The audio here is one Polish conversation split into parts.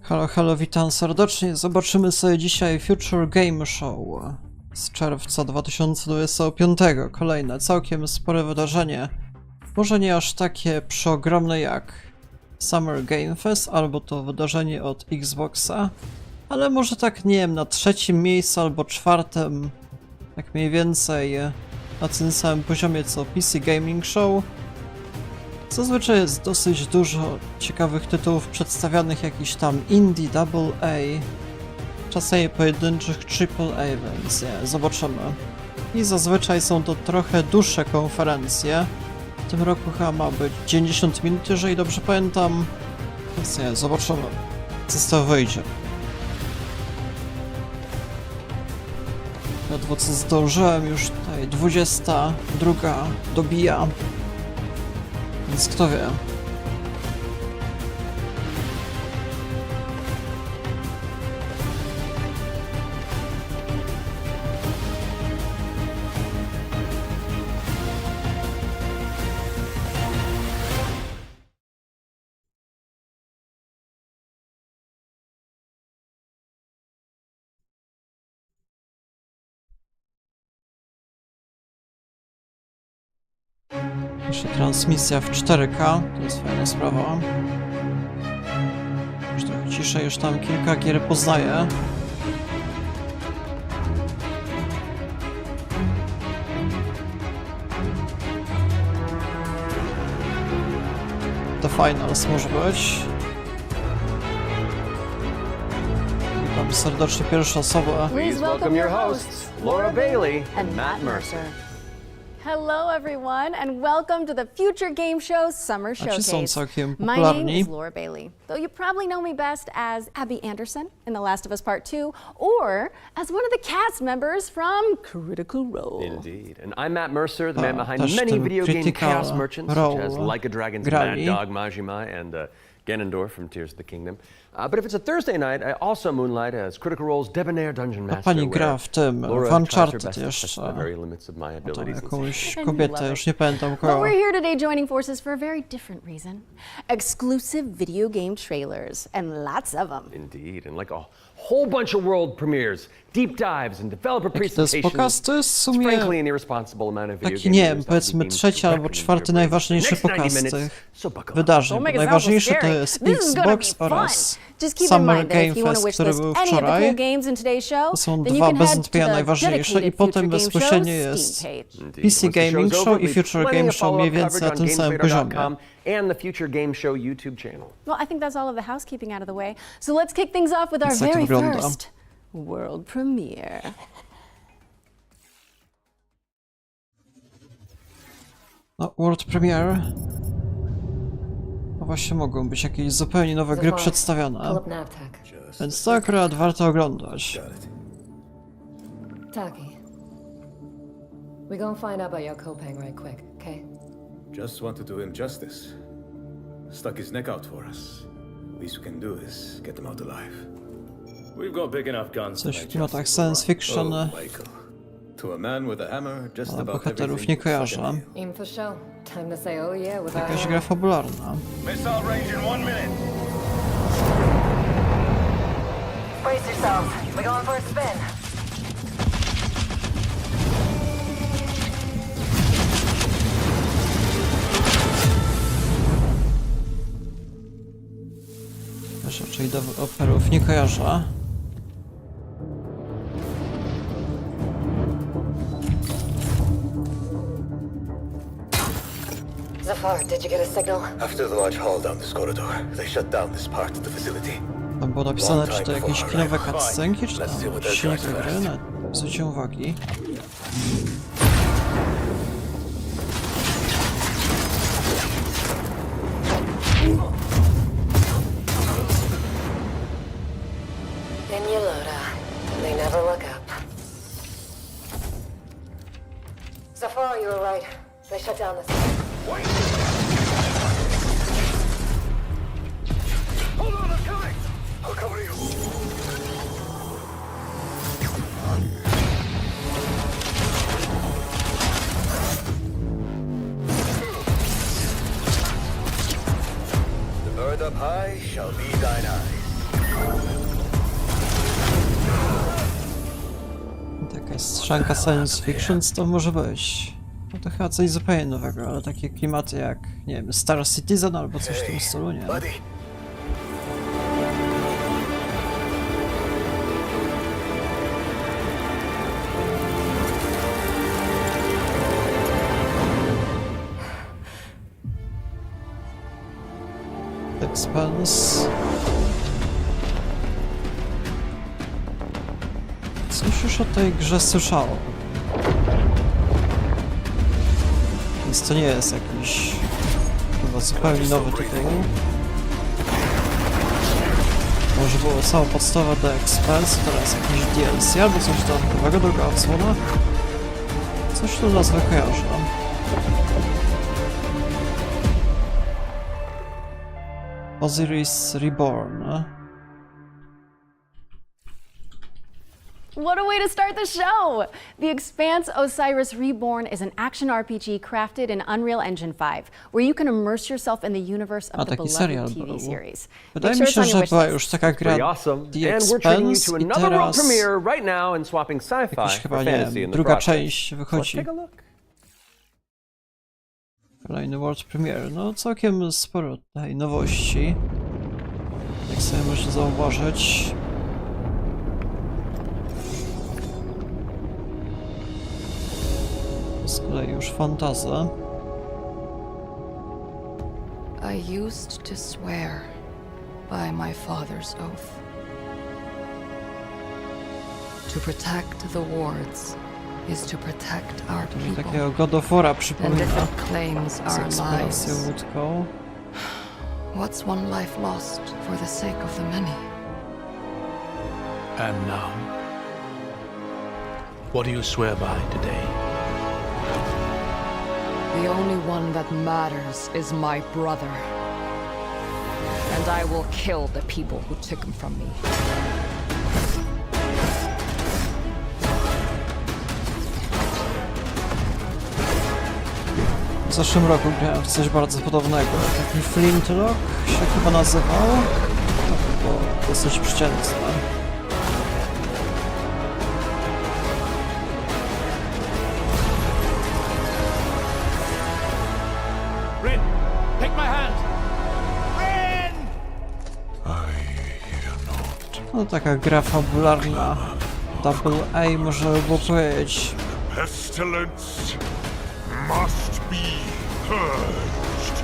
Halo, halo, witam serdecznie. Zobaczymy sobie dzisiaj Future Game Show z czerwca 2025. Kolejne, całkiem spore wydarzenie. Może nie aż takie przeogromne jak Summer Game Fest, albo to wydarzenie od Xboxa, ale może tak, nie wiem, na trzecim miejscu albo czwartym, tak mniej więcej na tym samym poziomie co PC Gaming Show. Zazwyczaj jest dosyć dużo ciekawych tytułów przedstawianych, jakiś tam indie, double A, czasami pojedynczych AAA, więc nie, zobaczymy. I zazwyczaj są to trochę dłuższe konferencje. W tym roku chyba ma być 90 minut, jeżeli dobrze pamiętam. Więc nie, zobaczymy, co z tego wyjdzie. Ledwo co zdążyłem, już tutaj 22 dobija. Więc kto wie. Jeszcze transmisja w 4K, to jest fajna sprawa. Już trochę ciszej, już tam kilka gier poznaję. The Finals może być. Witam serdecznie pierwsza osoba. Please welcome your hosts, Laura Bailey and Matt Mercer. Hello everyone and welcome to the Future Game Show Summer A ci są Showcase. całkiem My name popularni. is Laura Bailey, though you probably know me best as Abby Anderson in The Last of Us Part 2 or as one of the cast members from Critical Role. Indeed. And I'm Matt Mercer, the man behind też many tym video game Critical chaos merchants, such as Role Like a Dragon's grali. Mad Dog Majima and Ganondorf from Tears of the Kingdom. But if it's a Thursday night, I also moonlight as Critical Role's debonair dungeon A master. pani gra w tym, Laura w tries her Uncharted best to push jeszcze. the very limits of my Tam abilities. jakąś And kobietę, love już it. nie pamiętam But kogo. we're here today joining forces for a very different reason. Exclusive video game trailers, and lots of them. Indeed, and like a whole bunch of world premieres, deep dives, and developer Jaki to jest presentations. pokaz? To jest w It's sumie frankly an irresponsible amount of video taki, game nie news wiem, that powiedzmy we trzeci albo directly czwarty into your najważniejszy next 90 pokaz minutes, tych so buckle up. wydarzeń. Don't Bo make it sound so najważniejszy to scary. jest This is gonna Xbox be fun. oraz Just keep in Summer mind that Game if you want to Fest, który wishlist był any of the cool wczoraj. games in today's show, To są then you dwa can bez head to wątpienia the najważniejsze i dedicated potem Future Game bezpośrednio Show jest Steam page. PC Gaming Show i Future Game Show mniej więcej na tym samym poziomie. And the Future Game Show YouTube channel. Well, I think that's all of the housekeeping out of the way. So let's kick things off with our Więc tak very wygląda. first world premiere. No, World Premiere. No właśnie mogą być jakieś zupełnie nowe gry przedstawione. Więc to akurat warto oglądać. Taki. We gonna find out about your Kopang right quick, okay? Just want to do him justice. Stuck his neck out for us. Least we can do is get him out alive. We've got big enough guns to Coś w make klimatach justice science right. fiction, Oh, Michael. To a man with a hammer, just ale about bohaterów everything nie but kojarzę. fucking Aim for show. Time to say oh yeah with our Jakaś hammer. gra fabularna. Missile range in 1 minute. Brace yourselves. We going for a spin. Też raczej deweloperów nie kojarzę. Zafar, did you get a signal? After the large haul down this corridor, they shut down this part of the facility. Tam było napisane, czy to jakieś kinowe cutscenki, czy tam silniki gry, na zwróćcie uwagi. In you load they never look up. Zafar, you were right. They shut down this. Hold on, I'm coming! I'll cover you. The bird up high shall be thine eyes. Taka strzanka science fiction, co to może być? No to chyba coś zupełnie nowego, ale takie klimaty jak, nie wiem, Star Citizen albo coś w tym stylu, nie? Expense. Coś już o tej grze słyszałem. Więc to nie jest jakiś chyba zupełnie nowy tytuł. Może było sama podstawa do Expense, teraz jakiś DLC albo coś dodatkowego, druga odsłona. Coś tu nazwę kojarzę. Osiris Reborn. What a way to start the show! The Expanse Osiris Reborn is an action RPG crafted in Unreal Engine 5, where you can immerse yourself in the universe of the taki serial beloved TV był. series. Wydaje Make mi sure się, it's on your że wish była list. już taka Pretty gra awesome. The And we're treating you Expanse to i another world teraz premiere right now and swapping sci-fi jakiś for chyba, nie fantasy wiem, in the druga process. część Let's wychodzi. take a look. Kolejny World Premiere. No całkiem sporo tutaj nowości. Jak sobie można zauważyć. Z kolei już fantaza. I used to swear by my father's oath to protect the wards is to protect our Czyli people. takiego God of War'a And przypomina. if it claims Z our eksploracją lives, łódką. what's one life lost for the sake of the many? And now, what do you swear by today? The only one that matters is my brother. And I will kill the people who took him from me. W zeszłym roku grałem w coś bardzo podobnego. Taki Flintlock się chyba nazywał. To było dosyć przeciętne. Rin, take my hand! Rin! No taka gra fabularna. Double A można by było powiedzieć. Pestilence must be purged.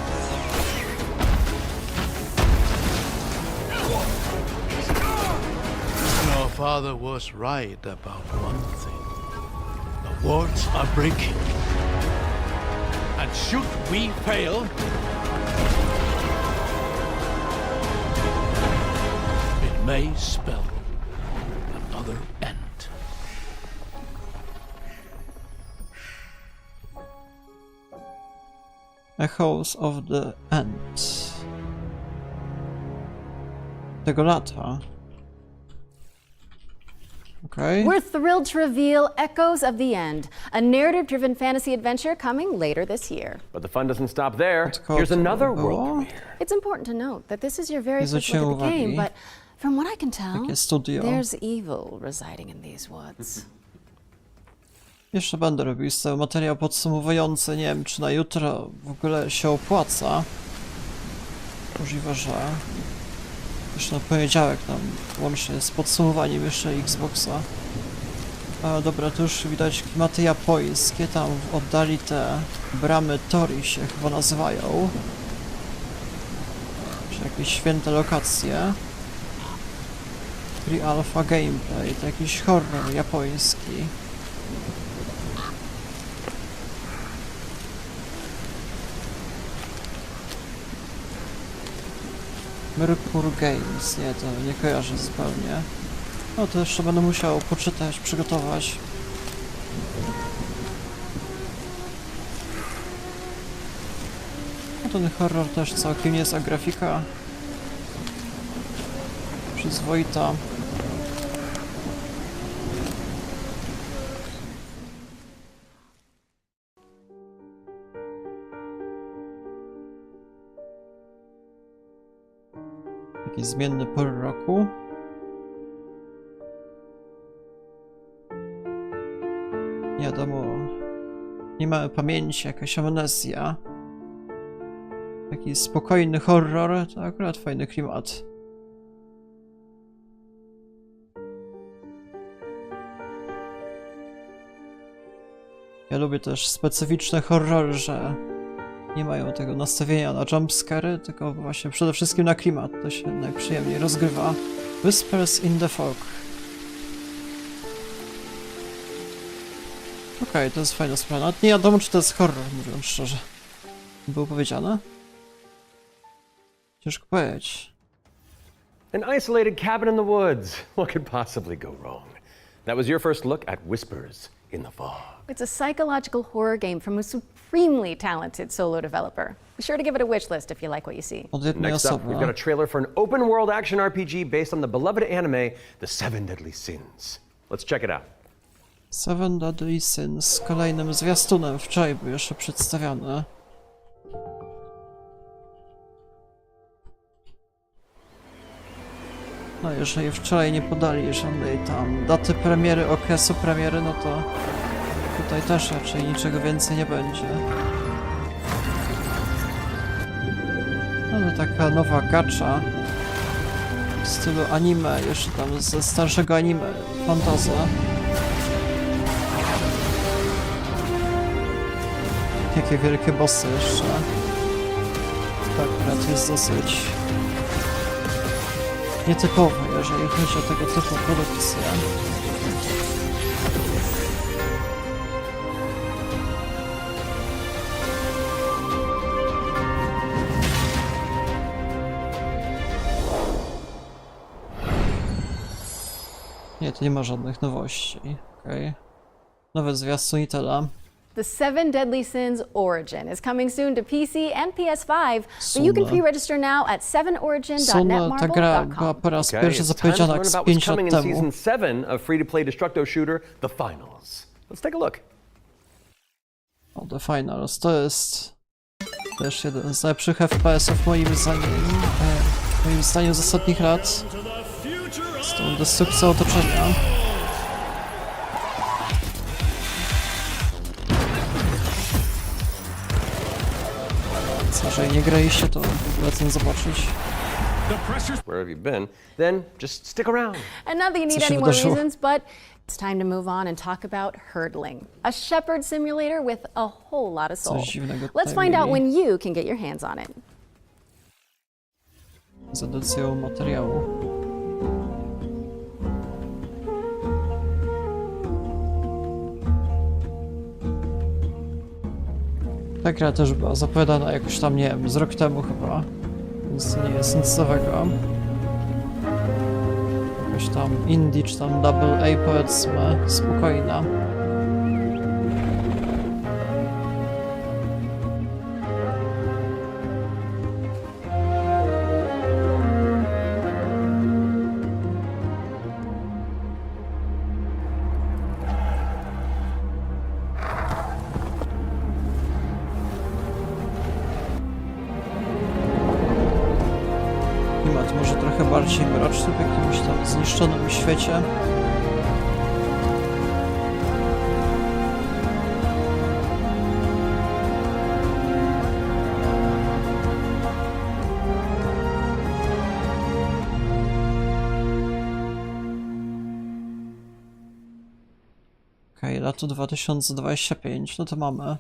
And our father was right about one thing. The wards are breaking. And should we fail, it may spell another end. Echoes of the End. Tego lata. Okay. We're thrilled to reveal Echoes of the End, a narrative-driven fantasy adventure coming later this year. But the fun doesn't stop there. Od Here's kogo another to było? world premiere. It's important to note that this is your very Nie first zwróciłem look at the game, uwagi. but from what I can tell, Takie studio. there's evil residing in these woods. Jeszcze będę robił z tego materiał podsumowujący. Nie wiem, czy na jutro w ogóle się opłaca. Możliwe, że już na poniedziałek tam łącznie z podsumowaniem jeszcze Xboxa. Ale dobra, tu już widać klimaty japońskie. Tam w oddali te bramy Tori się chyba nazywają. Czy jakieś święte lokacje. Pre-alpha gameplay, to jakiś horror japoński. Mercure Games, nie, to nie kojarzę zupełnie. No to jeszcze będę musiał poczytać, przygotować. No ten horror też całkiem niezła grafika. Przyzwoita. Jakieś zmienne pory roku. mamy pamięci, jakaś amnezja. Taki spokojny horror, to akurat fajny klimat. Ja lubię też specyficzne horrory, że nie mają tego nastawienia na jumpscary, tylko właśnie przede wszystkim na klimat. To się najprzyjemniej rozgrywa. Whispers in the Fog. Okej, to jest fajna sprawa. Nawet nie wiadomo, czy to jest horror, mówiąc szczerze. Było powiedziane? Ciężko powiedzieć. An isolated cabin in the woods. What could possibly go wrong? That was your first look at Whispers in the Fog. It's a psychological horror game from a supremely talented solo developer. Be sure to give it a wish list if you like what you see. Od jednej Next up, osoby. we've got a trailer for an open-world action RPG based on the beloved anime, The Seven Deadly Sins. Let's check it out. Seven Deadly Sins z kolejnym zwiastunem wczoraj był jeszcze przedstawiony. No jeżeli wczoraj nie podali żadnej tam daty premiery, okresu premiery, no to tutaj też raczej niczego więcej nie będzie. Ale taka nowa gacza w stylu anime, jeszcze tam ze starszego anime, fantasy. Jakie wielkie bossy jeszcze. To akurat jest dosyć nietypowe, jeżeli chodzi o tego typu produkcje. Nie, to nie ma żadnych nowości. Okej. Nowy zwiastun i tyle. The Seven Deadly Sins Origin is coming soon to PC and PS5, but you can pre-register now at Sony, ta gra była po raz Okay, pierwszy it's time to zapowiedziana learn z about 5 what's lat coming in temu. Season 7 of free-to-play destructo shooter, The Finals. Let's take a look. O, The Finals to jest też jeden z lepszych FPS-ów moim zdaniem z ostatnich lat. Z tą destrukcją otoczenia. Jeżeli nie graliście, to polecam zobaczyć. Where have you been? Then just stick around. And not that you need Co się any more wydarzyło? reasons, but it's time to move on and talk about hurdling, a shepherd simulator with a whole lot of soul. Coś dziwnego Let's tutaj find out mieli. when you can get your hands on it. Z edycją materiału. Ta gra też była zapowiadana jakoś tam, nie wiem, z rok temu chyba, więc to nie jest nic nowego. Jakaś tam indie czy tam double A powiedzmy, spokojna. Klimat może trochę bardziej mroczny w jakimś tam zniszczonym świecie. Okej, lato 2025, no to mamy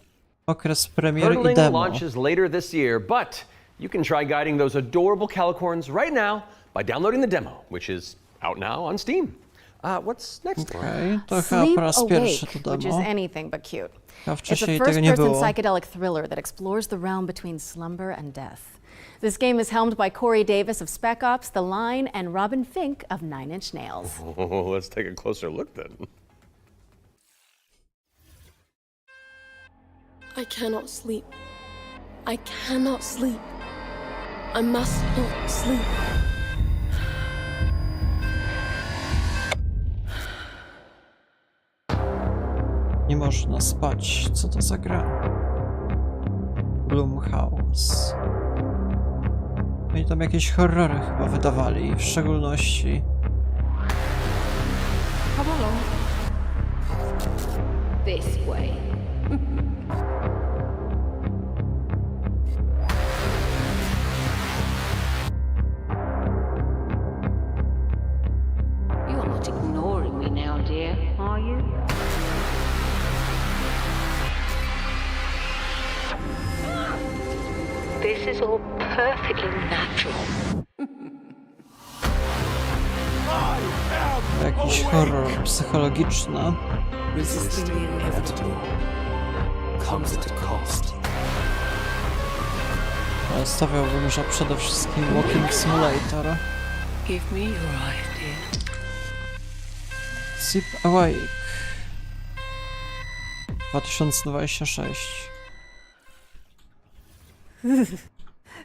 okres premiery i Hurdling demo. launches later this year, but you can try guiding those adorable calicorns right now by downloading the demo, which is out now on Steam. What's next? Okej, to chyba Sleep po raz pierwszy Awake, to which is demo. anything but cute. A It's a wcześniej tego nie first-person było. psychedelic thriller that explores the realm between slumber and death. This game is helmed by Corey Davis of Spec Ops, The Line, and Robin Fink of Nine Inch Nails. Oh, let's take a closer look then. I cannot sleep. I cannot sleep. I must not sleep. Nie można spać. Co to za gra? Blumhouse. Oni tam jakieś horrory chyba wydawali, w szczególności. This way. This is all perfectly natural. Jakiś horror psychologiczny. Resisting the inevitable comes at a cost. Ale stawiałbym, że przede wszystkim Walking Simulator. Give me your idea. Sleep Awake 2026.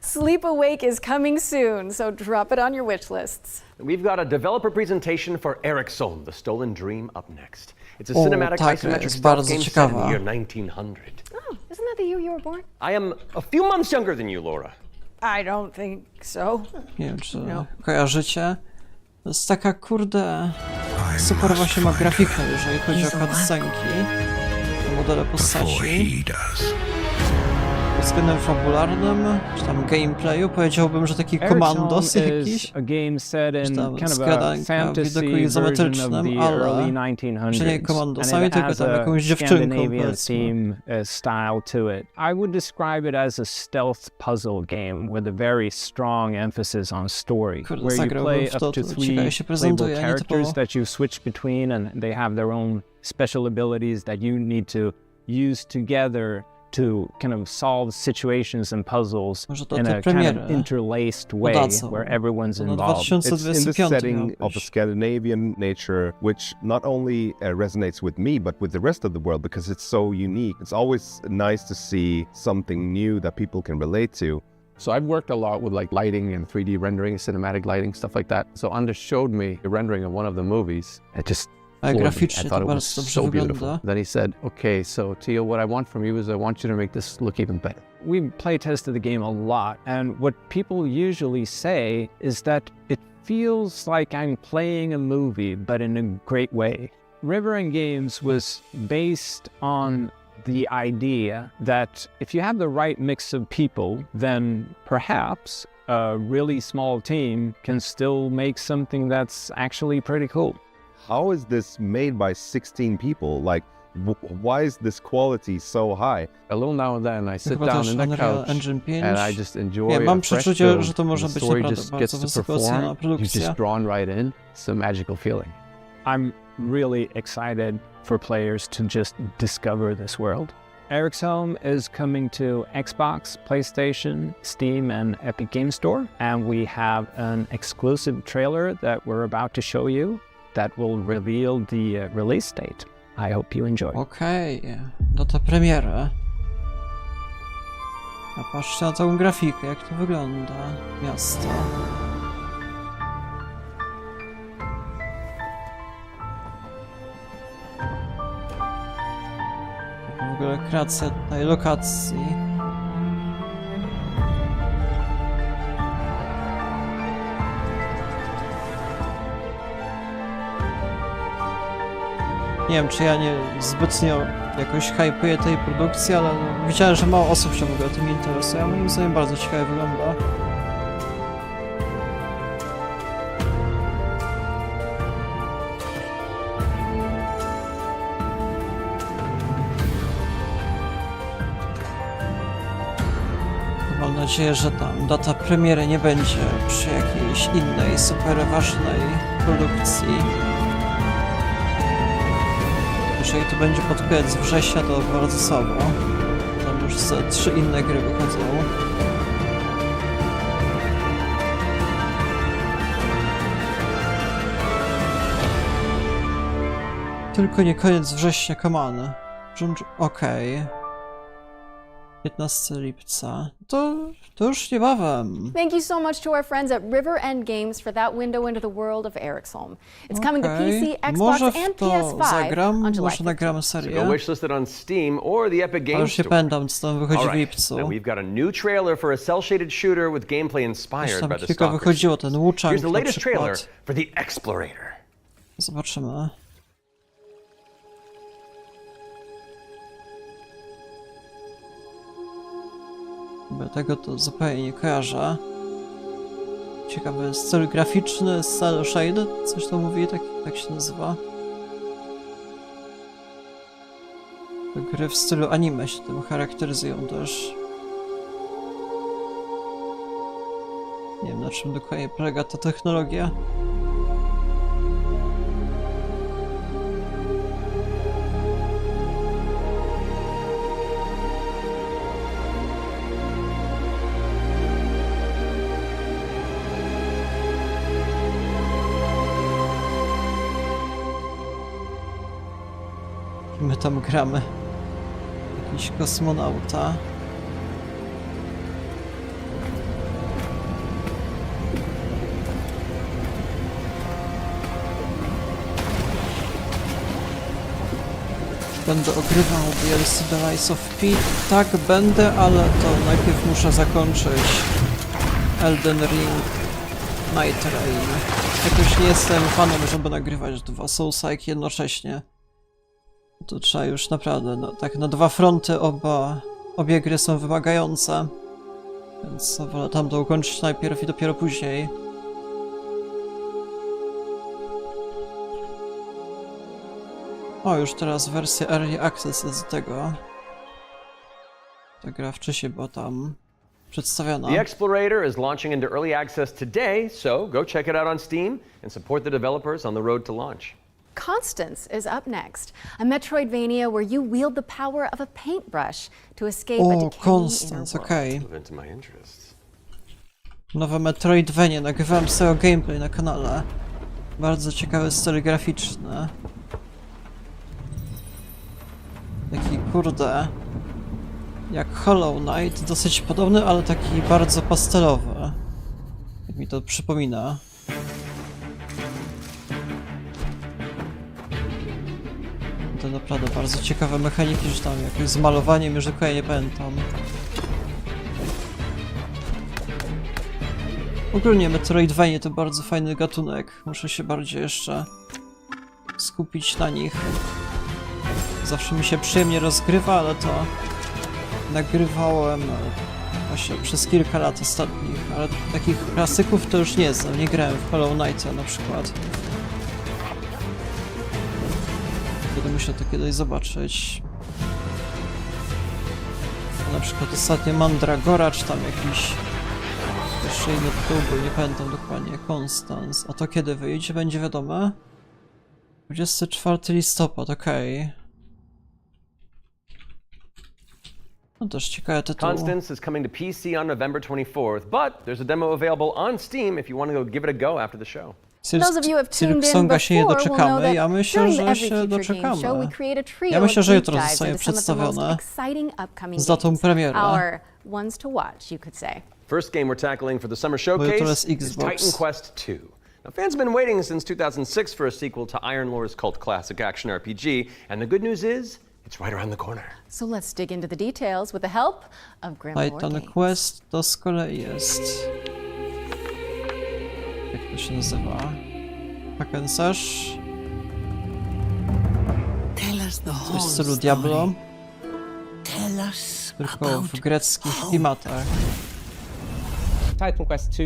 Sleep Awake is coming soon, so drop it on your wish lists. We've got a developer presentation for Reakcja, the Stolen Dream, up next. It's a O, cinematic tak, isometric jest stealth bardzo game set in ciekawa. the year 1900. Oh, isn't that the year you were born? I am a few months younger than you, Laura. I don't think so. Nie wiem, czy kojarzycie. To jest taka, kurde, super właśnie ma grafikę, jeżeli chodzi o cutscenki, o modele postaci. Pod względem fabularnym, czy tam gameplayu, powiedziałbym, że taki komandos jakiś, czy tam skradanka w widoku izometrycznym, ale że nie komandosami, tylko tam jakąś dziewczynką, powiedzmy. Style to it. I would describe it as a stealth puzzle game with a very strong emphasis on story, Kurde, where you zagrałbym play w up to, to to 3 ciekawie się playable prezentuje, characters nietypowo. that you switch between, and they have their own special abilities that you need to use together to kind of solve situations and puzzles in a kind of interlaced way where everyone's involved. It's in the setting of a Scandinavian nature, which not only resonates with me, but with the rest of the world, because it's so unique. It's always nice to see something new that people can relate to. So I've worked a lot with like lighting and 3D rendering, cinematic lighting, stuff like that. So Anders showed me the rendering of one of the movies. It just graficznie I thought to it was bardzo dobrze so beautiful. wygląda. Then he said, okay, so Teal, what I want from you is I want you to make this look even better. We play tested the game a lot, and what people usually say is that it feels like I'm playing a movie, but in a great way. River End Games was based on the idea that if you have the right mix of people, then perhaps a really small team can still make something that's actually pretty cool. How is this made by 16 people? Like, why is this quality so high? A little now and then I sit Chyba down też in the Unreal couch Engine 5. and I just enjoy Nie, mam a fresh przeczucie, build. że to może The być story naprawdę just bardzo gets to wysoko perform. oceniona You're produkcja. just drawn right in. It's a magical feeling. I'm really excited for players to just discover this world. Eric's Home is coming to Xbox, PlayStation, Steam, and Epic Game Store, and we have an exclusive trailer that we're about to show you that will reveal the release date. I hope you enjoy. Okej, data premiery. A patrzcie na tą grafikę, jak to wygląda. Miasto. W ogóle kreacja tej lokacji. Nie wiem, czy ja nie zbytnio jakoś hypuję tej produkcji, ale no, widziałem, że mało osób się w ogóle tym interesuje, a moim zdaniem bardzo ciekawie wygląda. Mam nadzieję, że tam data premiery nie będzie przy jakiejś innej, super ważnej produkcji. Jeżeli to będzie pod koniec września, to bardzo słabo. Tam już ze 3 inne gry wychodzą. Tylko nie koniec września, come on. Okej. 15 lipca. To już niebawem. Thank you so much to our friends at River End Games for that window into the world of Eric's Home. It's coming to PC, Xbox, może and w to PS5 zagram, on July może nagramy serię. So wish listed on Steam or the Epic Ale Games już się Store. pamiętam, co tam wychodzi w Alright, lipcu. now we've got a new trailer for a cel-shaded shooter with gameplay Już inspired tam by the kilka Stalkers. wychodziło, ten Wu-Chang Here's the na latest trailer przykład. for the Explorator. Zobaczymy. Bo tego to zupełnie nie kojarzę. Ciekawy styl graficzny, cel shaded, coś to mówi, tak się nazywa. Te gry w stylu anime się tym charakteryzują też. Nie wiem, na czym dokładnie polega ta technologia. My tam gramy. Jakiś kosmonauta. Będę ogrywał DLC The Rise of P. Tak, będę, ale to najpierw muszę zakończyć Elden Ring Night Rain. Jakoś nie jestem fanem, żeby nagrywać 2 Souls-like jednocześnie. To trzeba już naprawdę, no, tak na 2 fronty obie gry są wymagające. Więc wolę tam to ukończyć najpierw i dopiero później. O, już teraz wersja Early Access jest do tego. Ta gra wcześniej była tam przedstawiona. The Explorator is launching into early access today, so go check it out on Steam and support the developers on the road to launch. Constance is up next, a Metroidvania where you wield the power of a paintbrush to escape a decaying Constance, okej. Into my interests. Nowe Metroidvania, nagrywałem z tego gameplay na kanale. Bardzo ciekawy styl graficzny. Taki kurde, jak Hollow Knight, dosyć podobny, ale taki bardzo pastelowy. Jak mi to przypomina. To naprawdę bardzo ciekawe mechaniki, że tam jakieś z malowaniem, już dokładnie nie pamiętam. Ogólnie Metroidvania to bardzo fajny gatunek. Muszę się bardziej jeszcze skupić na nich. Zawsze mi się przyjemnie rozgrywa, ale to nagrywałem właśnie przez kilka lat ostatnich, ale takich klasyków to już nie znam. Nie grałem w Hollow Knighta na przykład. Będę musiał to kiedyś zobaczyć. Na przykład ostatnio Mandragora, czy tam jakiś jeszcze inny tytuł był, nie pamiętam dokładnie. Constance. A to kiedy wyjdzie, będzie wiadome? 24 listopad, okej. No też ciekawe tytuł. Constance is coming to PC on November 24th, but there's a demo available on Steam if you want to go give it a go after the show. Silksonga się nie doczekamy, ja myślę, że się doczekamy. Ja myślę, że jutro zostanie przedstawione z datą premiery. First game we're tackling for the summer showcase is Titan Quest II. Now, fans have been waiting since 2006 for a sequel to Iron Lore's cult classic action RPG, and the good news is it's right around the corner. So let's dig into the details with the help of Grimoire Titan Games. Quest to z kolei jest... Jak to się nazywa? Hack and Slash? Coś w stylu Diablo? Tylko w greckich klimatach. Titan Quest 2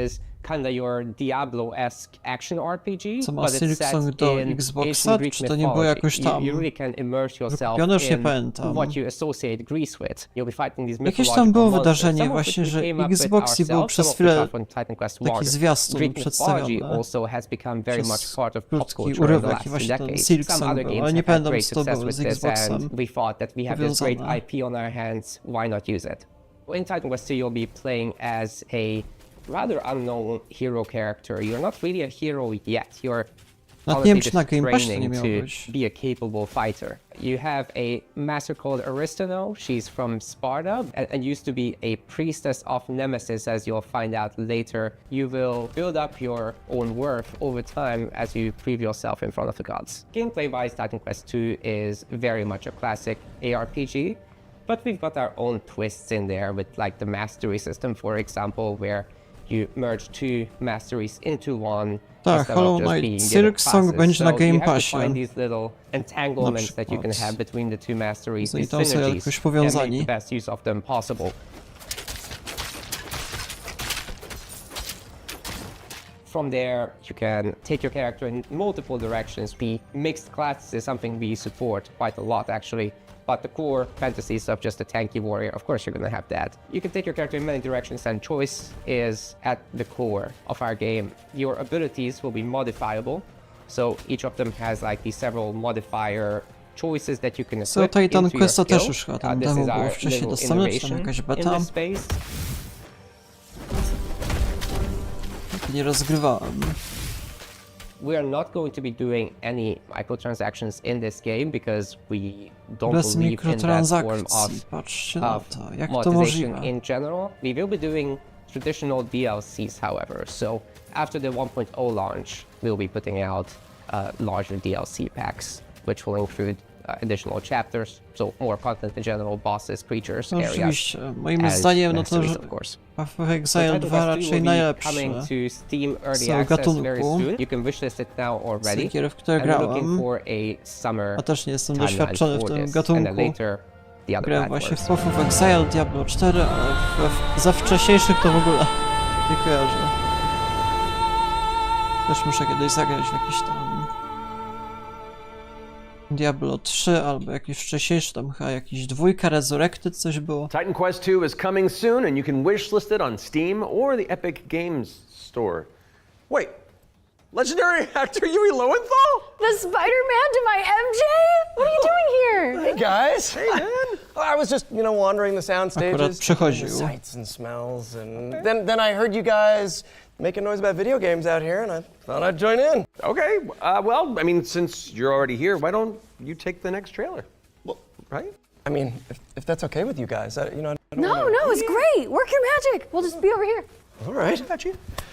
is kind of your Diablo-esque action RPG, Co ma but it's set Silksong do in Xboxa? ancient Greek Czy to nie było mythology. jakoś tam You really can immerse yourself wykupione? Już nie in pamiętam. what you associate Greece with. You'll be fighting these Jakieś tam było mythological wydarzenie monsters, właśnie, że some of which we Xbox came up był with przez ourselves, chwilę some of which Titan Quest taki 1. zwiastun Greek mythology przedstawiony. also has become very much Przez part of pop krótki culture in the urywek last i właśnie ten decades. Silksong Some other był, games ale nie have had pamiętam great co to success było with z this, Xboxem and we thought that we have this great powiązane. IP on our hands, why not use it? In Titan Quest 2 you'll be playing as a rather unknown hero character. You're not really a hero yet. You're Nawet nie wiem, czy just na Game Passie to nie training miało to być. be a capable fighter. You have a master called Aristono. She's from Sparta and used to be a priestess of Nemesis, as you'll find out later. You will build up your own worth over time as you prove yourself in front of the gods. Gameplay-wise, Titan Quest 2 is very much a classic ARPG, but we've got our own twists in there with like the mastery system, for example, where you merge two masteries into one. Tak, Hollow Knight Silksong będzie na Game Passie. These little entanglements that you can have between the two masteries, Oni these tam są synergies, jakoś and powiązani. make the best use of them possible. From there, you can take your character in multiple directions. Mixed classes is something we support quite a lot, actually. But the core fantasy stuff, just a tanky warrior, of course you're gonna have that. You can take your character in many directions, and choice is at the core of our game. Your abilities will be modifiable, so each of them has like these several modifier choices that you can equip into your Questa też już skill. chyba tam This demo is było our wcześniej little dostępne, czy tam innovation jakaś in beta. this space. Nie rozgrywałem. We are not going to be doing any microtransactions in this game because we don't Bez believe in that form mikrotransakcji, patrzcie na of to, jak to monetization możliwe? in general. We will be doing traditional DLCs, however. So after the 1.0 launch, we'll be putting out larger DLC packs, which will include additional chapters, so more content in general, bosses, creatures, No areas. oczywiście, moim zdaniem no to, że Path of Exile 2 raczej najlepsze z tego gatunku, z gier, w które grałem, a też nie jestem doświadczony w tym gatunku. Grałem właśnie w Path of Exile, Diablo 4, ale za wcześniejszych to w ogóle nie kojarzę. Też muszę kiedyś zagrać w jakiś tam Diablo 3 albo jakiś wcześniejszy, tam chyba jakiś dwójka, Resurrected coś było. Titan Quest 2 is coming soon and you can wishlist it on Steam or the Epic Games Store. Wait, legendary actor Yui Lowenthal? The Spider-Man to my MJ? What are you doing here? Hey guys. Hey man. I was just, wandering the sound Akurat stages, przychodził. sights and smells, and then I heard you guys making noise about video games out here, and I thought I'd join in. Okay, well, I mean, since you're already here, why don't you take the next trailer? Well, right? I mean, if that's okay with you guys, I don't No, it's great. Work your magic. We'll just be over here. All right.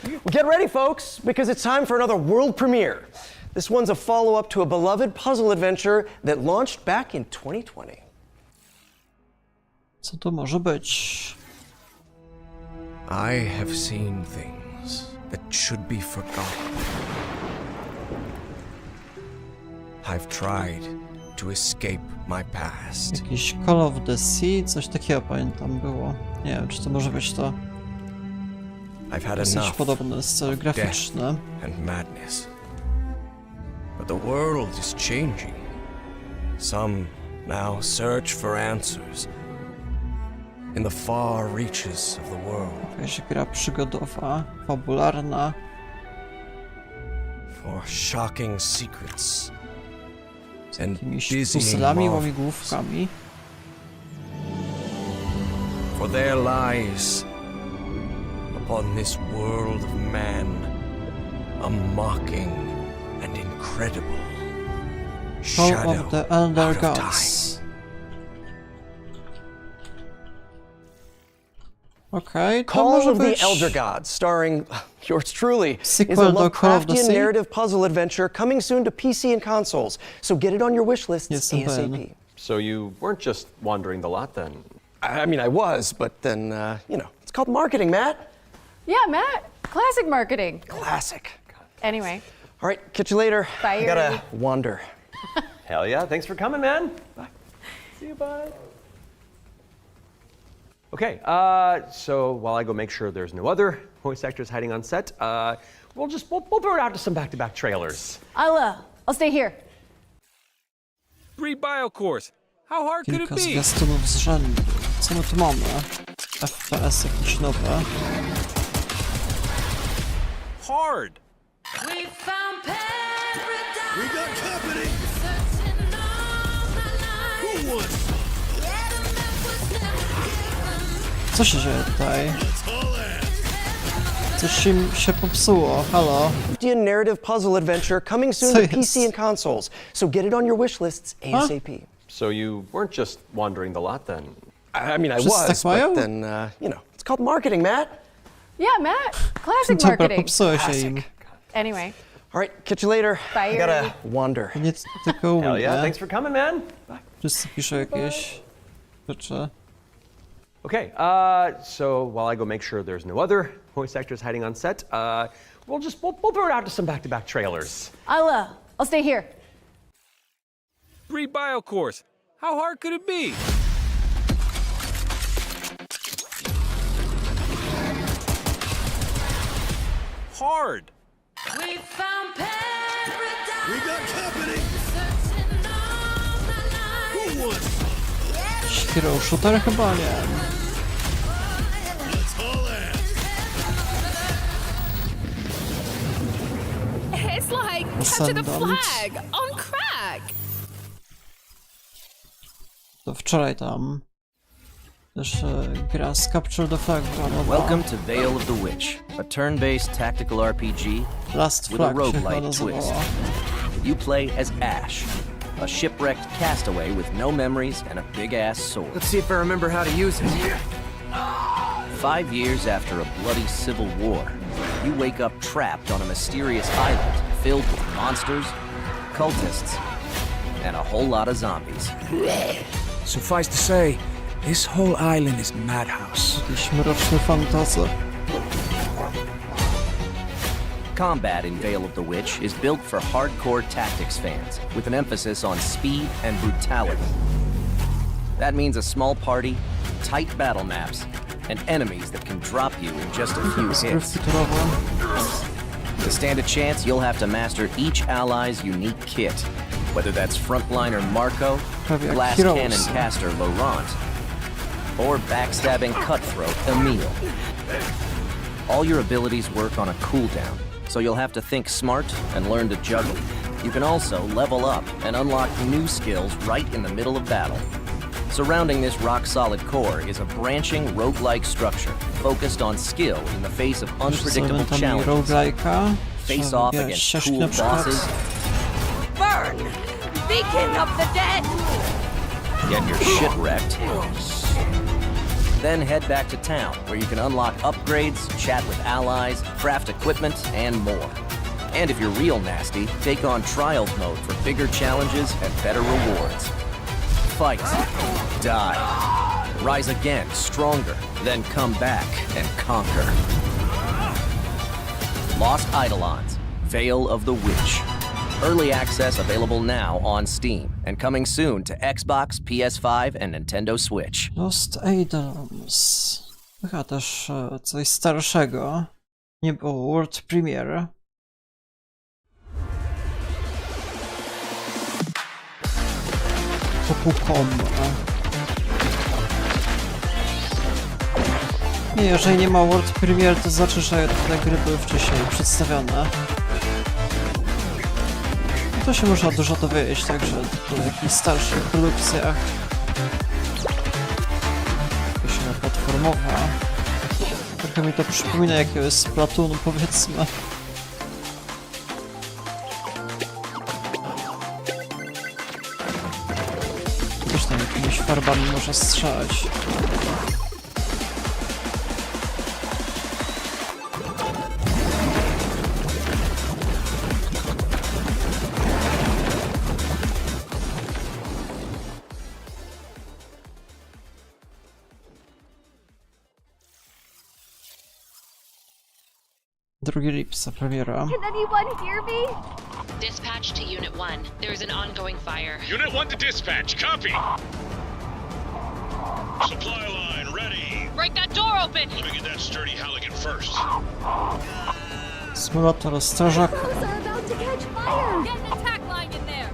Well, get ready, folks, because it's time for another world premiere. This one's a follow-up to a beloved puzzle adventure that launched back in 2020. Co to może być? I have seen things that should be forgotten. I've tried to escape my past. Jakiś Call of the Sea, coś takiego pamiętam było. Nie wiem, czy to może być to. I've had Dosyć enough podobny styl graficzny. and madness. But the world is changing. Some now search for answers in the far reaches of the world. Jakaś gra przygodowa, fabularna. For shocking secrets and Jakimiś dizzying puzzlami, marvels. łamigłówkami. For there lies upon this world of man a mocking and incredible Call shadow of the Elder out of Gods. Okej, to Call może of the być Elder Gods, starring yours truly, is Sequel a do Call of the Lovecraftian Sea? narrative puzzle adventure coming soon to PC and consoles. So get it on your wish lists Jestem ASAP. pewien. So you weren't just wandering the lot then? I mean, I was, but then, it's called marketing, Matt. Yeah, Matt. Classic marketing. Classic. Anyway. All right, catch you later. Bye, I gotta Yuri. wander. Hell yeah, thanks for coming, man. Bye. See you, bye. Okay, so while I go make sure there's no other voice actors hiding on set, we'll throw it out to some back-to-back trailers. I'll stay here. Free bio course. How hard could it kilka be? zwiastunów z rzędu. Co my tu mamy? FPS jakieś nowe. Hard. We found paradise. We got company. Who wants Co się dzieje tutaj? Coś się popsuło, halo? Narrative puzzle adventure coming soon Co to PC jest? and consoles. So get it on your wish lists ASAP. So you weren't just wandering the lot then? I mean, I Wszyscy was, tak mają? but then, it's called marketing, Matt. Yeah, Matt. Classic Dobra, marketing. popsuło się im. Anyway. All right, catch you later. Bye, I gotta Yuri. wander. Nie tylko u Hell yeah, mnie. thanks for coming, man. Bye. Wszyscy piszą jakieś rzeczy. Okay, so while I go make sure there's no other voice actors hiding on set, we'll throw it out to some back-to-back trailers. I'll stay here. Free bio course. How hard could it be? Hard. Hero shooter chyba nie. It's like capture the flag on crack. To wczoraj tam też gra z Capture the Flag była nowa. Welcome to Veil of the Witch, a turn-based tactical RPG Last with a Flag się chyba roguelike twist. nazywała. You play as Ash, a shipwrecked castaway with no memories and a big-ass sword. Let's see if I remember how to use it. 5 years after a bloody civil war, you wake up trapped on a mysterious island filled with monsters, cultists, and a whole lot of zombies. Suffice to say, this whole island is madhouse. Jakiś mroczny fantazy. Combat in Veil of the Witch is built for hardcore tactics fans, with an emphasis on speed and brutality. That means a small party, tight battle maps, and enemies that can drop you in just a few hits. To stand a chance, you'll have to master each ally's unique kit, whether that's frontliner Marco, glass cannon caster Laurent, or backstabbing cutthroat Emile. All your abilities work on a cooldown, so you'll have to think smart and learn to juggle. You can also level up and unlock new skills right in the middle of battle. Surrounding this rock-solid core is a branching roguelike structure focused on skill in the face of unpredictable challenges. Face off against cool bosses. Burn! Beacon of the dead! Get your shit wrecked. Then head back to town, where you can unlock upgrades, chat with allies, craft equipment, and more. And if you're real nasty, take on Trials mode for bigger challenges and better rewards. Fight, die, rise again, stronger, then come back and conquer. Lost Eidolons, Veil of the Witch. Early access available now on Steam, and coming soon to Xbox, PS5, and Nintendo Switch. Lost Eidolons. Chyba też coś starszego. Nie było World Premiere. Pokukom. Nie, jeżeli nie ma World Premiere, to znaczy, że te gry były wcześniej przedstawione. To się można dużo dowiedzieć, także po jakichś starszych produkcjach. Jakaś platformowa. Trochę mi to przypomina jakiegoś Splatoonu, powiedzmy. Też tam jakimiś farbami można strzelać. Drugi lipca premiera. Can anyone hear me? Dispatch to Unit 1. There is an ongoing fire. Unit 1 to dispatch. Copy. Supply line ready. Break that door open! Let me get that sturdy Halligan first. Symulator strażaka. Get an attack line in there!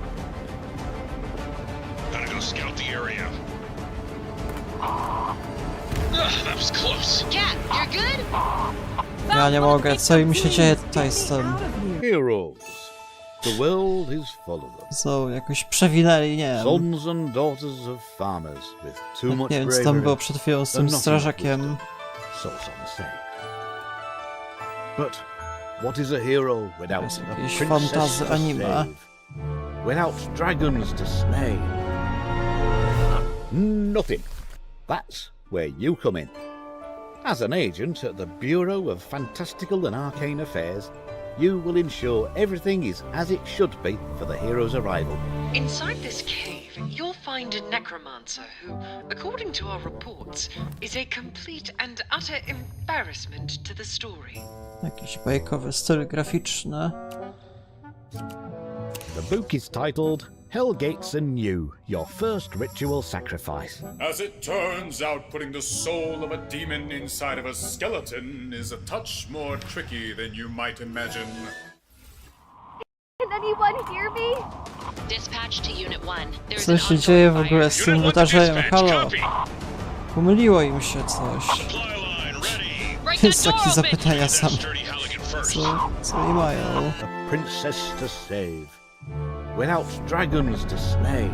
Gotta go scout the area. That was close. Cat, you're good? Ja nie mogę, co im się dzieje tutaj z tym? Heroes. The world is full of them. So, jakoś przewinęli, nie wiem. Sons and daughters of farmers with too much Nie wiem, co tam bravery było przed chwilą z tym and not strażakiem. enough wisdom. So some say. But what is a hero without a Jakieś princess fantazy to anime. save? Without dragons to slay? Nothing. That's where you come in. As an agent at the Bureau of Fantastical and Arcane Affairs, you will ensure everything is as it should be for the hero's arrival. Inside this cave, you'll find a necromancer who, according to our reports, is a complete and utter embarrassment to the story. Jakiś bajkowy styl graficzny. The book is titled Hellgates Anew, Your First Ritual Sacrifice. As it turns out, putting the soul of a demon inside of a skeleton is a touch more tricky than you might imagine. Anyone hear me? Dispatch to Unit 1. There's Co an się dzieje w ongoing ogóle fire. z tym wydarzeniem? Halo? Pomyliło im się coś. Jest takie zapytania same. Co oni mają? A princess to save, without dragons to slay.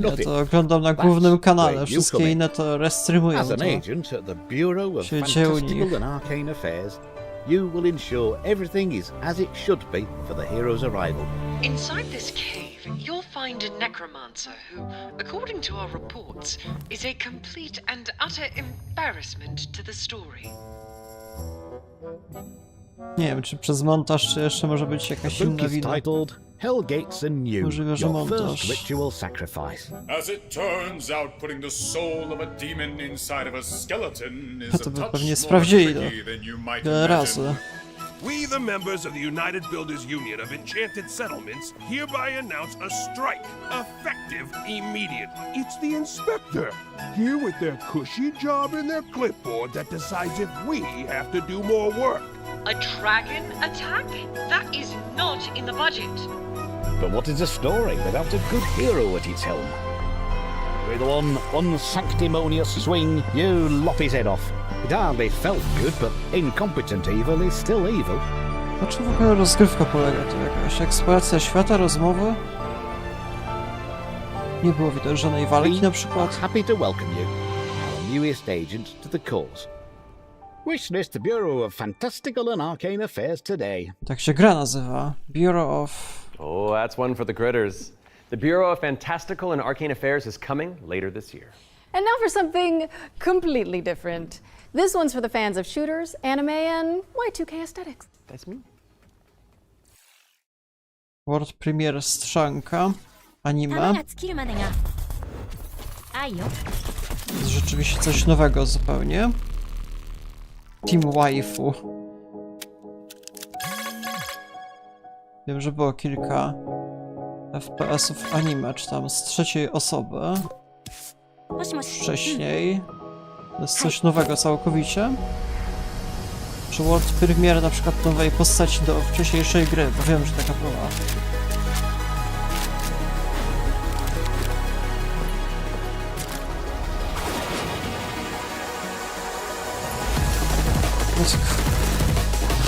Ja to oglądam na głównym kanale, wszystkie inne to restreamują. As an agent at the Bureau of Fantastical and Arcane Affairs, you will ensure everything is as it should be for the hero's arrival. Inside this cave, you'll find a necromancer who, according to our reports, is a complete and utter embarrassment to the story. Nie wiem, czy przez montaż, czy jeszcze może być jakaś inna wina. Hellgates anew, Możliwe, że your first montaż. ritual sacrifice. As it turns out, putting the soul of a demon inside of a skeleton is To a by touch pewnie more sprawdzili to tricky than you might wiele razy. imagine. We, the members of the United Builders Union of Enchanted Settlements, hereby announce a strike, effective immediately. It's the inspector, here with their cushy job and their clipboard that decides if we have to do more work. A dragon attack? That is not in the budget. But what is a story without a good hero at its helm? With one unsanctimonious swing, you lop his head off. It hardly felt good, but incompetent evil is still evil. Na czym w ogóle rozgrywka polega? To jakaś eksploracja świata, rozmowy? Nie było widać żadnej walki na przykład. Happy to welcome you, our newest agent, to the cause. Wish list the Bureau of Fantastical and Arcane Affairs today. Tak się gra nazywa. Bureau of... Oh, that's one for the critters. The Bureau of Fantastical and Arcane Affairs is coming later this year. And now for something completely different. This one's for the fans of shooters, anime, and Y2K aesthetics. That's me. World Premiere Strzanka. Anime. To jest rzeczywiście coś nowego zupełnie. Team Waifu. Wiem, że było kilka FPS-ów anime, czy tam z trzeciej osoby. Wcześniej. To jest coś nowego całkowicie. Czy World Premiere na przykład nowej postaci do wcześniejszej gry, bo wiem, że taka była.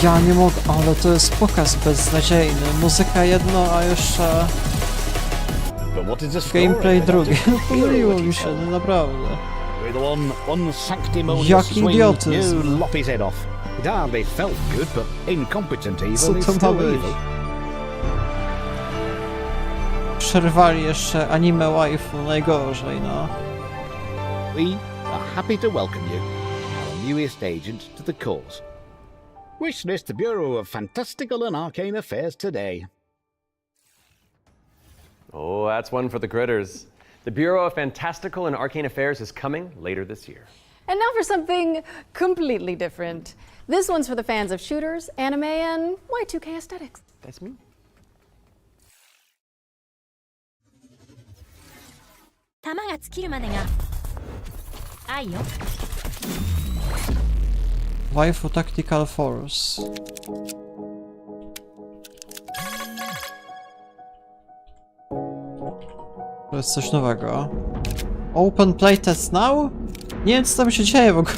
Ja nie mogę, ale to jest pokaz beznadziejny. Muzyka jedno, a jeszcze... gameplay drugie. Pomyliło mi się, no naprawdę. Jaki idiotyzm. Co to ma być? Przerwali jeszcze anime waifu, najgorzej, no. We are happy to welcome you, our newest agent, to the cause. Wish list the Bureau of Fantastical and Arcane Affairs today. Oh, that's one for the critters. The Bureau of Fantastical and Arcane Affairs is coming later this year. And now for something completely different. This one's for the fans of shooters, anime, and Y2K aesthetics. That's me. Waifu Tactical Force. To jest coś nowego. Open playtest now? Nie wiem, co tam się dzieje w ogóle.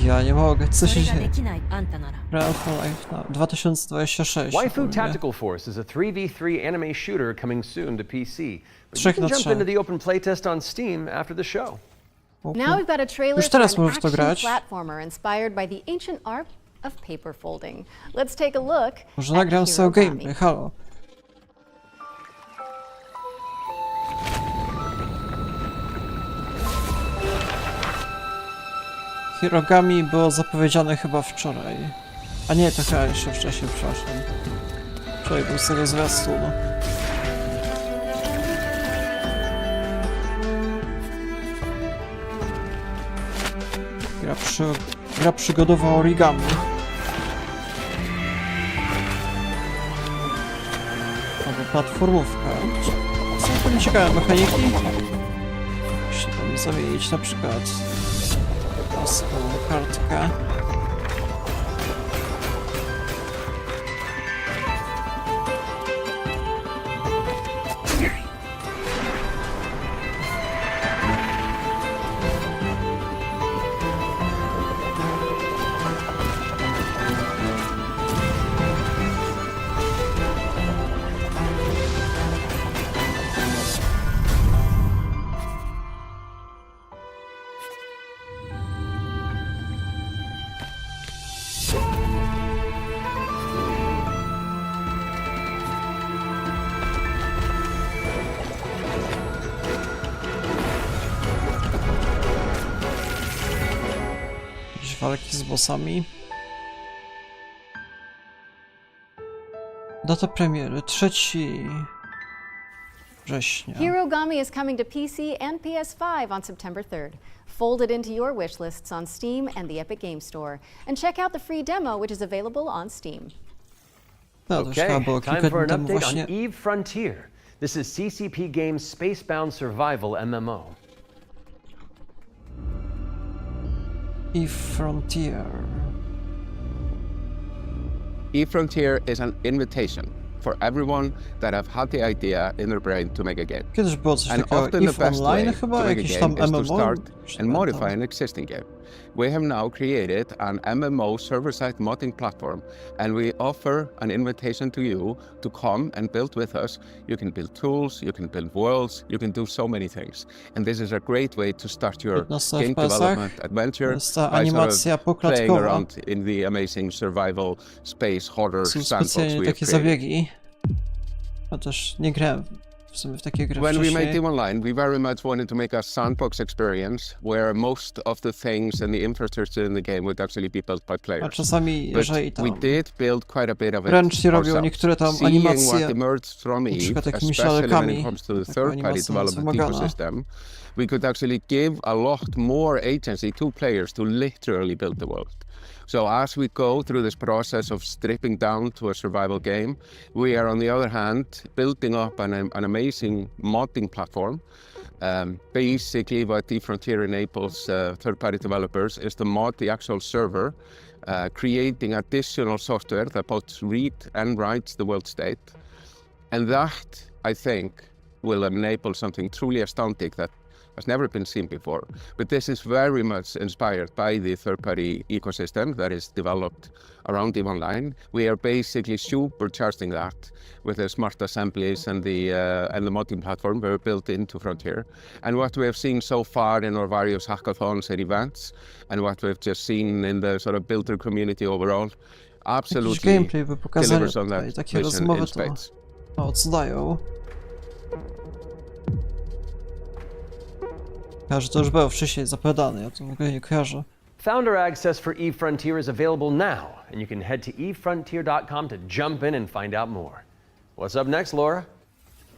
Ja nie mogę, co się dzieje? Real for Life now. 2026. Waifu Tactical Force is a 3v3 anime shooter coming soon to PC. But you 3 can na jump 3. into the open playtest on Steam after the show. Now we've got a trailer Już for teraz an możesz to action grać. platformer inspired by the ancient art of paper folding. Let's take a look Może at nagram sobie Hirogami. gameplay, halo. Hirogami było zapowiedziane chyba wczoraj. A nie, to chyba jeszcze wcześniej, przepraszam. Wczoraj był z tego zwiastunu. Gra przygodowa origami. Albo platformówka. Są to ciekawe mechaniki. Muszę tam zamienić na przykład paską kartkę. walki z bossami. Data premiery 3 września. Hirogami is coming to PC and PS5 on September 3rd. Fold it into your wish lists on Steam and the Epic Games Store. And check out the free demo, which is available on Steam. Okay, time for an update on Eve Frontier. This is CCP Games' Spacebound Survival MMO. Eve Frontier. Eve Frontier is an invitation for everyone that have had the idea in their brain to make a game. Kiedyś było coś And takiego often the Eve best Online way chyba, to make a jakiś game tam is to MMO. start and modify an existing game. We have now created an MMO server-side modding platform, and we offer an invitation to you to come and build with us. You can build tools, you can build worlds, you can do so many things. And this is a great way to start your game development adventure by sort of playing around in the amazing survival space horror sandbox we have takie created. zabiegi. Chociaż nie grałem w sumie w takie gry When we wcześniej. made Team Online, we very much wanted to make a sandbox experience where most of the things and the infrastructure in the game would actually be built by players. A czasami, jeżeli tam we did build quite a bit of it ręcznie robią ourselves. niektóre tam Seeing animacje, what emerged from na Eve, przykład takimi especially when szalekami, it comes to the taka third-party animacja development wymagana. ecosystem, we could actually give a lot more agency to players to literally build the world. So as we go through this process of stripping down to a survival game, we are on the other hand building up an amazing modding platform. Basically what Eve Frontier enables third-party developers is to mod the actual server, creating additional software that both read and writes the world state. And that, I think, will enable something truly astounding that has never been seen before. But this is very much inspired by the third-party ecosystem that is developed around EVE Online. We are basically supercharging that with the smart assemblies and the modding platform we're built into Frontier. And what we have seen so far in our various hackathons and events, and what we've just seen in the sort of builder community overall, absolutely gameplay by pokazaniu delivers on tutaj, that takie vision rozmowy in to spades. oddają. Kojarzę, to już było wcześniej zapowiadane, ja to w ogóle nie kojarzę. Founder access for Eve Frontier is available now, and you can head to evefrontier.com to jump in and find out more. What's up next, Laura?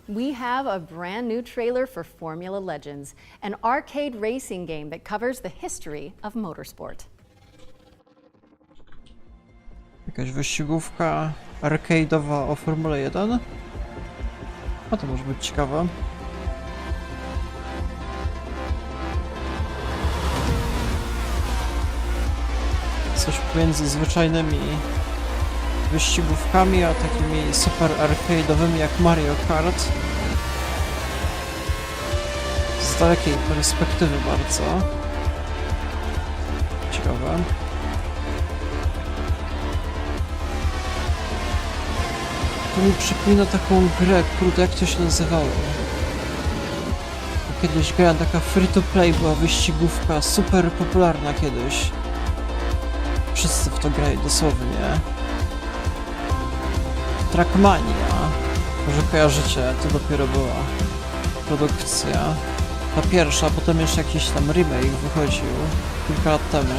We have a brand new trailer for Formula Legends, an arcade racing game that covers the history of motorsport. Jakaś wyścigówka arcade'owa o Formule 1? A to może być ciekawe. Coś pomiędzy zwyczajnymi wyścigówkami, a takimi super arcade'owymi jak Mario Kart. Z dalekiej perspektywy bardzo. Ciekawe. To mi przypomina taką grę, kurde, jak to się nazywało? Kiedyś grałem, taka free to play była wyścigówka, super popularna kiedyś. Wszyscy w to grali dosłownie. Trackmania. Może kojarzycie, to dopiero była produkcja. Ta pierwsza, a potem jeszcze jakiś tam remake wychodził kilka lat temu.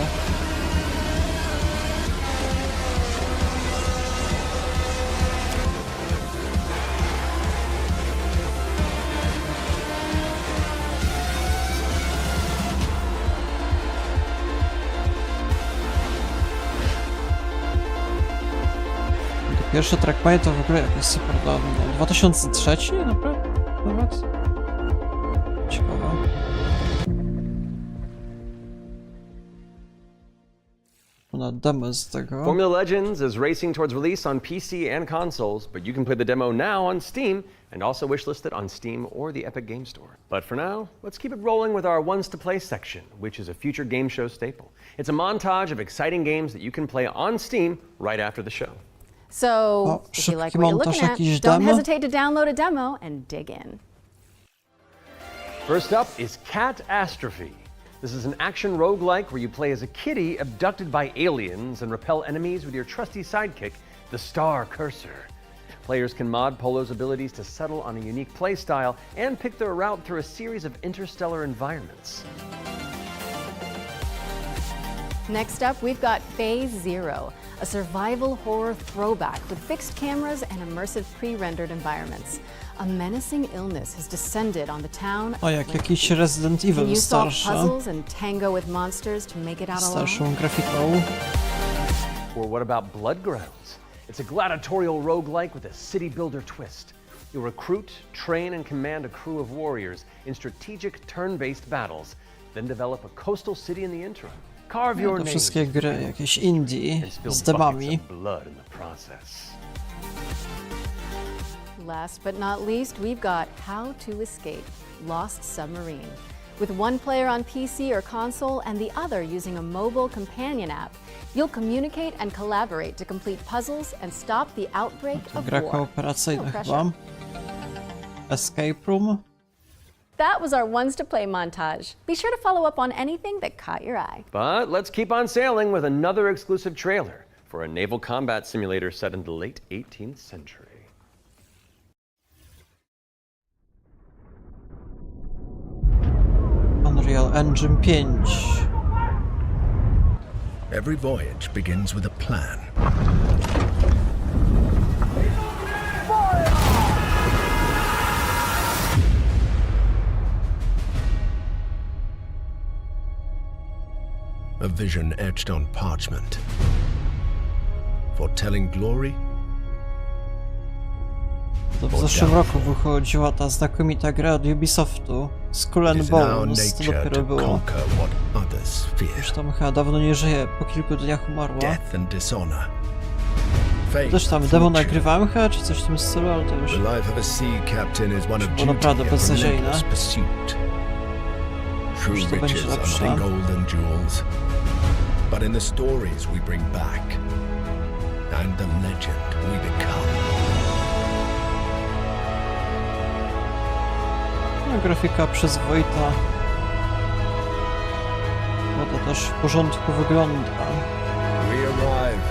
Pierwsze Trackmania to w ogóle jakieś super dawno. 2003 nawet? Ciekawe. Na demo z tego. Formula Legends is racing towards release on PC and consoles, but you can play the demo now on Steam and also wishlist it on Steam or the Epic Games Store. But for now, let's keep it rolling with our Ones to Play section, which is a future game show staple. It's a montage of exciting games that you can play on Steam right after the show. So, if you like what you're looking at, don't hesitate to download a demo and dig in. First up is Catastrophe. This is an action roguelike where you play as a kitty abducted by aliens and repel enemies with your trusty sidekick, the Star Cursor. Players can mod Polo's abilities to settle on a unique playstyle and pick their route through a series of interstellar environments. Next up, we've got Phase Zero, a survival horror throwback with fixed cameras and immersive pre-rendered environments. A menacing illness has descended on the town. O, jak jakiś Resident Evil Can you solve starszy. puzzles and tango with monsters to make it out alive? Starszą grafiką. Or what about Bloodgrounds? It's a gladiatorial roguelike with a city builder twist. You'll recruit, train, and command a crew of warriors in strategic turn-based battles, then develop a coastal city in the interim. Carve your To name wszystkie gry, jakieś indie and spill z buckets demami. of blood in the process. Last but not least, we've got How to Escape, Lost Submarine. With one player on PC or console and the other using a mobile companion app, you'll communicate and collaborate to complete puzzles and stop the outbreak of Gra war. kooperacyjna No chyba. pressure. Escape Room. That was our Ones to Play montage. Be sure to follow up on anything that caught your eye. But let's keep on sailing with another exclusive trailer for a naval combat simulator set in the late 18th century. Unreal Engine 5. Every voyage begins with a plan. A vision etched on parchment, foretelling glory. To w zeszłym roku wychodziła ta znakomita gra od Ubisoftu, Skull and Bones, to dopiero było. Już tam chyba dawno nie żyje, po kilku dniach umarła. Też tam demo nagrywałem chyba, czy coś w tym stylu, ale to już było naprawdę beznadziejne. Już to będzie lepsze. But in the stories we bring back, and the legend we become. No, grafika przyzwoita. No to też w porządku wygląda. We arrive,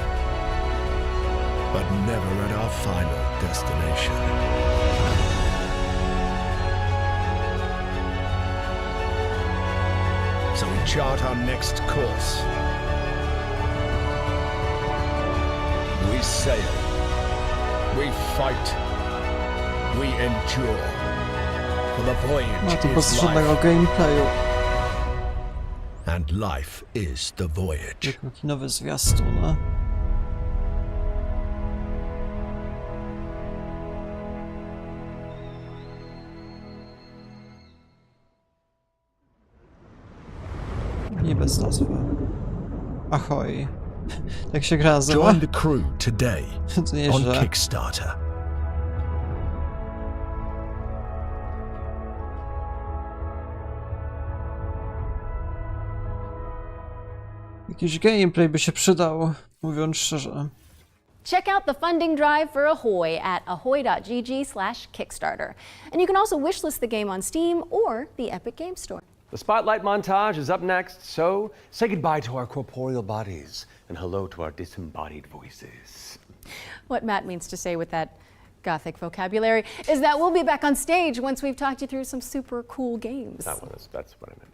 but never at our final destination. So we chart our next course. We sail, we fight, we endure, for the No voyage to bez is żadnego life, gameplayu. and life is the voyage. Tylko kinowy zwiastun. I bez nazwy. Ahoj. Jak się gra nazywa? Join the crew today To nie on źle. Kickstarter. Jakiś gameplay by się przydał, mówiąc szczerze. Check out the funding drive for Ahoy at ahoy.gg/Kickstarter. And you can also wishlist the game on Steam or the Epic Game Store. The Spotlight montage is up next, so say goodbye to our corporeal bodies and hello to our disembodied voices. What Matt means to say with that gothic vocabulary is that we'll be back on stage once we've talked you through some super cool games. That's what I meant.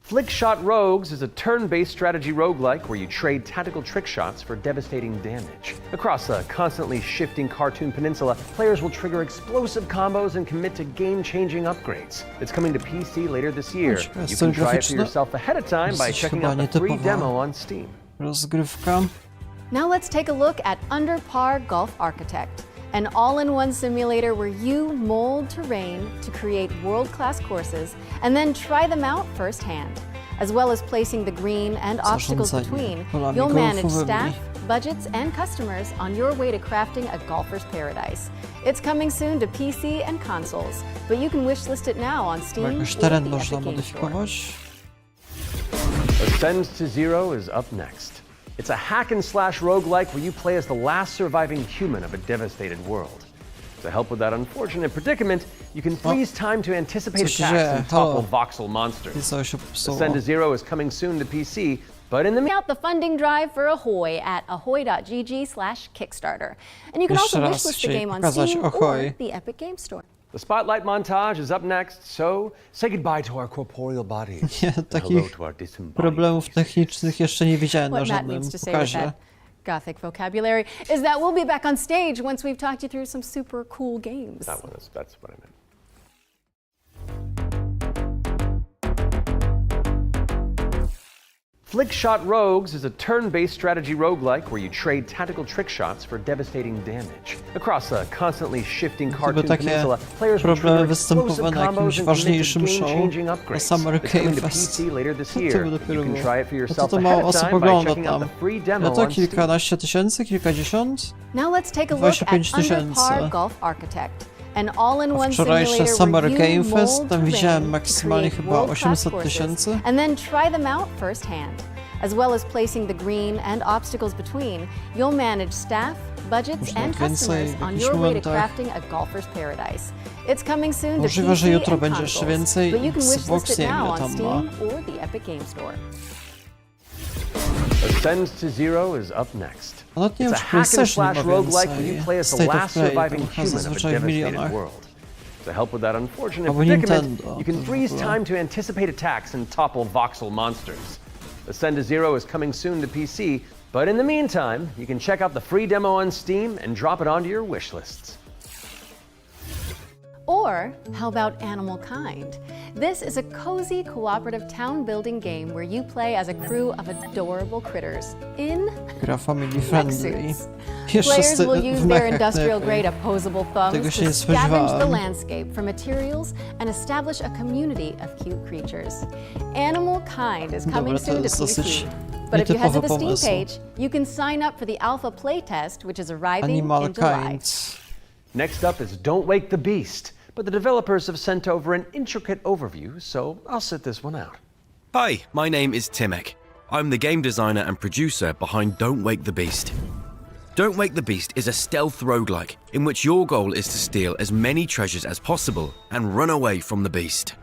Flickshot Rogues is a turn-based strategy roguelike where you trade tactical trick shots for devastating damage. Across a constantly shifting cartoon peninsula, players will trigger explosive combos and commit to game-changing upgrades. It's coming to PC later this year. You can try it for yourself ahead of time by checking out the free demo on Steam. Rozgrywka. Now let's take a look at Under Par Golf Architect, an all-in-one simulator where you mold terrain to create world-class courses and then try them out firsthand. As well as placing the green and obstacles between, you'll manage staff, budgets, and customers on your way to crafting a golfer's paradise. It's coming soon to PC and consoles, but you can wishlist it now on Steam or Jakoś the teren Epic można Game Store. modyfikować. Ascend to Zero is up next. It's a hack and slash roguelike where you play as the last surviving human of a devastated world. To help with that unfortunate predicament, you can freeze time to anticipate attacks and topple voxel monsters. Ascend to Zero is coming soon to PC, but in the out the funding drive for Ahoy at ahoy.gg/Kickstarter. And you can also wishlist the game on Steam or the Epic Game Store. The spotlight montage is up next, so say goodbye to our corporeal bodies. Nie, takich problemów technicznych jeszcze nie widziałem na What Matt żadnym means to say with pokazie. that gothic vocabulary is that we'll be back on stage once we've talked you through some super cool games. That's what I meant. Flickshot Rogues is a turn-based strategy roguelike where you trade tactical trick shots for devastating damage. Across a constantly shifting cartoon peninsula, players will trigger explosive combos and commit to game-changing upgrades. Summer It's coming Game to Fest. PC later this Co to year. by You dopiero can było? try it for No yourself to ahead mało of osób time by ogląda checking out tam. the free demo No to on Steam. kilkanaście tysięcy, kilkadziesiąt? Now let's take a look 25 at Under tysięcy. Par Golf Architect, an all-in-one Wczorajsze simulator Summer where Game you Fest, mold tam widziałem terrain to maksymalnie create chyba world-class 800 courses tysięcy. and then try them out firsthand. As well as placing the green and obstacles between, you'll manage staff, budgets, Można and więcej customers w on jakichś your way to momentach. crafting a golfer's paradise. It's coming soon to Możliwe, że PC jutro and będzie jeszcze consoles, więcej. but you can wishlist Xbox it nie wiem, now ile on tam ma. Steam or the Epic Game Store. Ascend to Zero is up next. Nawet nie It's wiem, a czy hack and PlayStation slash ma roguelike where więcej you play as the State of last Play, surviving tam human of a zazwyczaj w devastated milionach. world. To help with that unfortunate Albo predicament, Nintendo, you can to freeze w ogóle. time to anticipate attacks and topple voxel monsters. Ascend to Zero is coming soon to PC, but in the meantime, you can check out the free demo on Steam and drop it onto your wish lists. Or how about Animal Kind? This is a cozy cooperative town building game where you play as a crew of adorable critters in Gra family mech friendly. suits. Jeszcze Players z will use w their mechach industrial najlepiej. grade opposable thumbs Tego się to nie scavenge the spodziewałem. landscape for materials and establish a community of cute creatures. Animal Kind is coming Dobra, to soon to jest dosyć PC. But if you head to nietypowy the Steam pomysł. page, you can sign up for the alpha playtest, which is arriving Animal in July. Kind. Next up is Don't Wake the Beast, but the developers have sent over an intricate overview, so I'll sit this one out. Hi, my name is Timek. I'm the game designer and producer behind Don't Wake the Beast. Don't Wake the Beast is a stealth roguelike in which your goal is to steal as many treasures as possible and run away from the beast.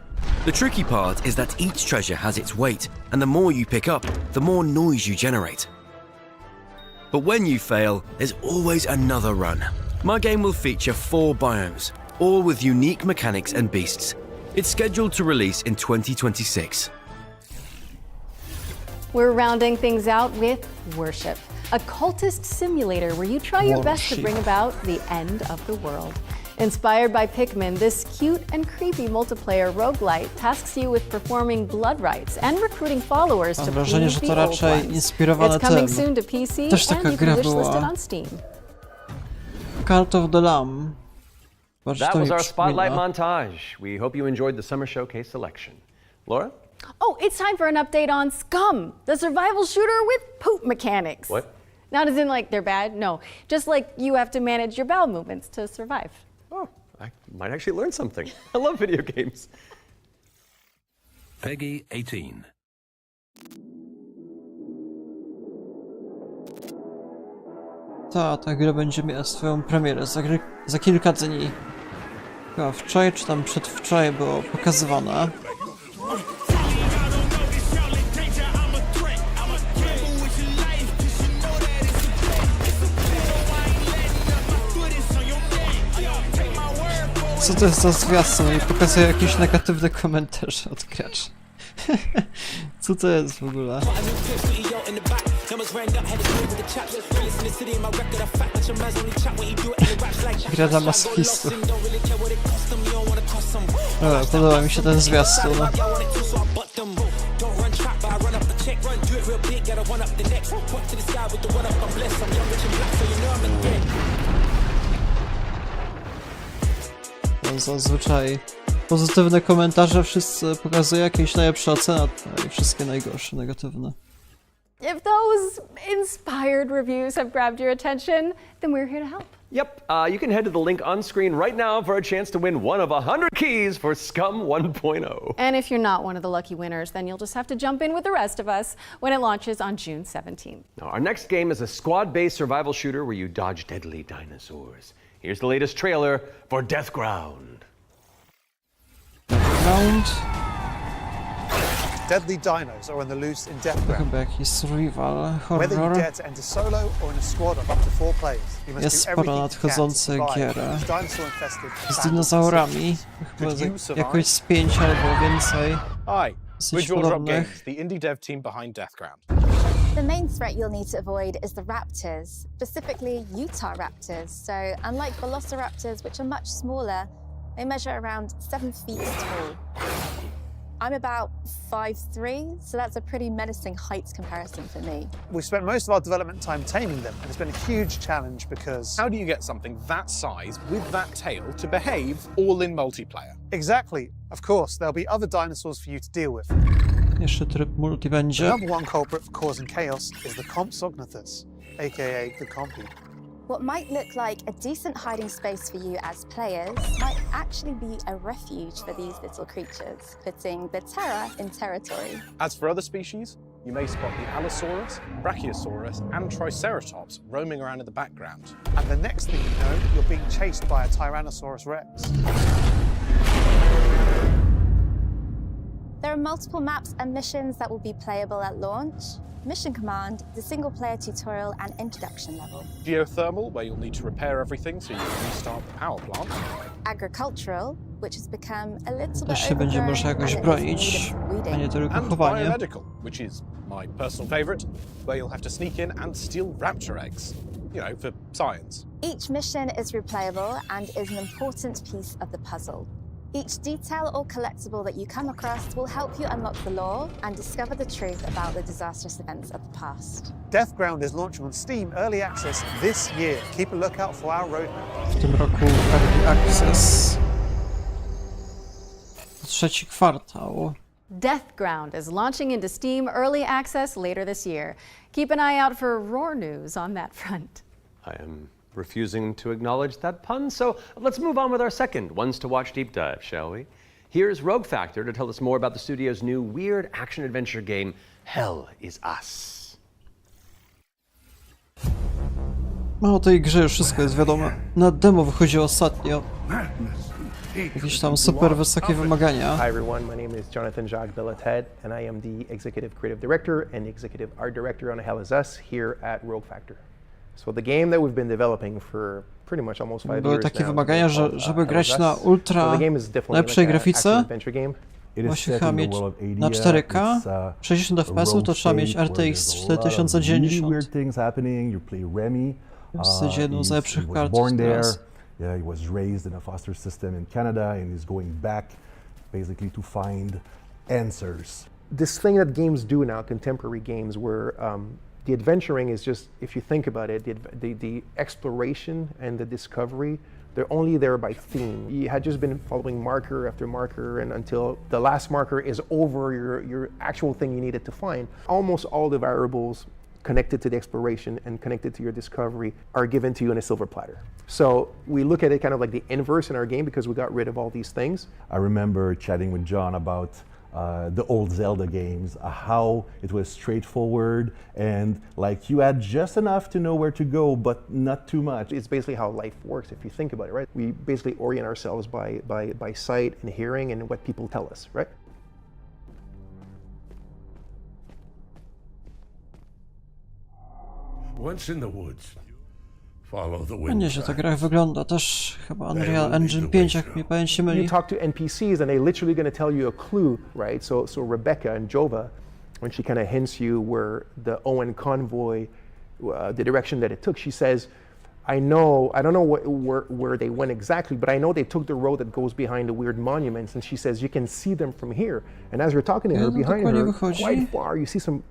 The tricky part is that each treasure has its weight, and the more you pick up, the more noise you generate. But when you fail, there's always another run. My game will feature 4 biomes, all with unique mechanics and beasts. It's scheduled to release in 2026. We're rounding things out with Worship, a cultist simulator where you try your best to bring about the end of the world. Inspired by Pikmin, this cute and creepy multiplayer roguelite tasks you with performing blood rites and recruiting followers to Mam wrażenie, please że the to old raczej ones. inspirowane It's coming tym. soon to PC Też and taka you gra can wishlist it była. on Steam. Cult of the Lamb. Zobacz, That to was mi our spotlight przypomina. montage. We hope you enjoyed the Summer Showcase selection. Laura? Oh, it's time for an update on Scum, the survival shooter with poop mechanics. What? Not as in like they're bad, no. Just like you have to manage your bowel movements to survive. Oh, I might actually learn something. I love video games. Peggy 18. Ta gra będzie miała swoją premierę za kilka dni. Chyba wczoraj czy tam przedwczoraj było pokazywane. Co to jest za zwiastun? I pokazuje jakieś negatywne komentarze od graczy. Co to jest w ogóle? Gra dla masochistów. Dobra, podoba mi się ten zwiastun. No, zazwyczaj pozytywne komentarze wszyscy pokazują jakieś najlepsze oceny, a wszystkie najgorsze, negatywne. If those inspired reviews have grabbed your attention, then we're here to help. Yep, you can head to the link on screen right now for a chance to win one of 100 keys for Scum 1.0. And if you're not one of the lucky winners, then you'll just have to jump in with the rest of us when it launches on June 17th. Now, our next game is a squad-based survival shooter where you dodge deadly dinosaurs. Here's the latest trailer for Deathground. Deadly dinos are on the loose in Death To Ground. chyba jakiś survival, Whether you horror. dare to enter solo or in a squad of up to 4 players, you must Jest do sporo everything you can to nadchodzących survive gier these dinosaur-infested z abandoned dinozaurami. Chyba Could you survive? jakoś z 5 albo więcej. Hi, Dosyć we're Jaw Drop podobnych. Games, the indie dev team behind Deathground. The main threat you'll need to avoid is the raptors, specifically Utah raptors. So unlike velociraptors, which are much smaller, they measure around 7 feet tall. I'm about 5'3", so that's a pretty menacing height comparison for me. We've spent most of our development time taming them, and it's been a huge challenge because... How do you get something that size with that tail to behave all in multiplayer? Exactly. Of course, there'll be other dinosaurs for you to deal with. Jeszcze tryb multi The będzie. number one culprit for causing chaos is the Compsognathus, aka the Compy. What might look like a decent hiding space for you as players might actually be a refuge for these little creatures, putting the terror in territory. As for other species, you may spot the Allosaurus, Brachiosaurus, and Triceratops roaming around in the background. And the next thing you know, you're being chased by a Tyrannosaurus Rex. There are multiple maps and missions that will be playable at launch. Mission Command, the single-player tutorial and introduction level. Geothermal, where you'll need to repair everything so you can restart the power plant. Agricultural, which has become a little bit Też się będzie overgrown można jakoś and bronić, is in need of a nie weeding. tylko And chowanie. biomedical, which is my personal favorite, where you'll have to sneak in and steal raptor eggs, you know, for science. Each mission is replayable and is an important piece of the puzzle. Each detail or collectible that you come across will help you unlock the lore and discover the truth about the disastrous events of the past. Deathground is launching on Steam Early Access this year. Keep a lookout for our roadmap. W tym roku Early Access. Trzeci kwartał. Deathground is launching into Steam Early Access later this year. Keep an eye out for roar news on that front. I am refusing to acknowledge that pun, so let's move on with our second Ones to Watch deep dive, shall we? Here's Rogue Factor to tell us more about the studio's new weird action-adventure game, Hell is Us. No o tej grze już wszystko jest wiadomo. Na demo wychodzi ostatnio. Jakieś tam super wysokie wymagania. Hi everyone, my name is Jonathan Jacques Belated, and I am the Executive Creative Director and Executive Art Director on Hell is Us here at Rogue Factor. So the game that we've been developing for pretty much almost 5 Były years takie now, wymagania, żeby grać na ultra lepszej grafice, właśnie chyba mieć na 4K, 60 fps, to trzeba mieć RTX 4090. W zasadzie jedną z lepszych kart teraz. He was raised in a foster system in Canada and is going back basically to find answers. This thing that games do now, contemporary games, where the adventuring is just, if you think about it, the exploration and the discovery, they're only there by theme. You had just been following marker after marker, and until the last marker is over your actual thing you needed to find. Almost all the variables connected to the exploration and connected to your discovery are given to you on a silver platter. So we look at it kind of like the inverse in our game because we got rid of all these things. I remember chatting with John about the old Zelda games, how it was straightforward and like you had just enough to know where to go, but not too much. It's basically how life works if you think about it, right? We basically orient ourselves by sight and hearing and what people tell us, right? Once in the woods, follow the No wind. nieźle ta gra wygląda, też chyba Unreal Engine 5, jak mi pamięć nie myli. You talk to NPCs and they literally going to tell you a clue, right? So Rebecca and Jova, when she kind of hints you where the Owen convoy, the direction that it took, she says, I don't know where they went exactly, but I know they took the road that goes behind the weird monuments, and she says you can see them from here. And as you're talking to her, behind her, quite far, you see some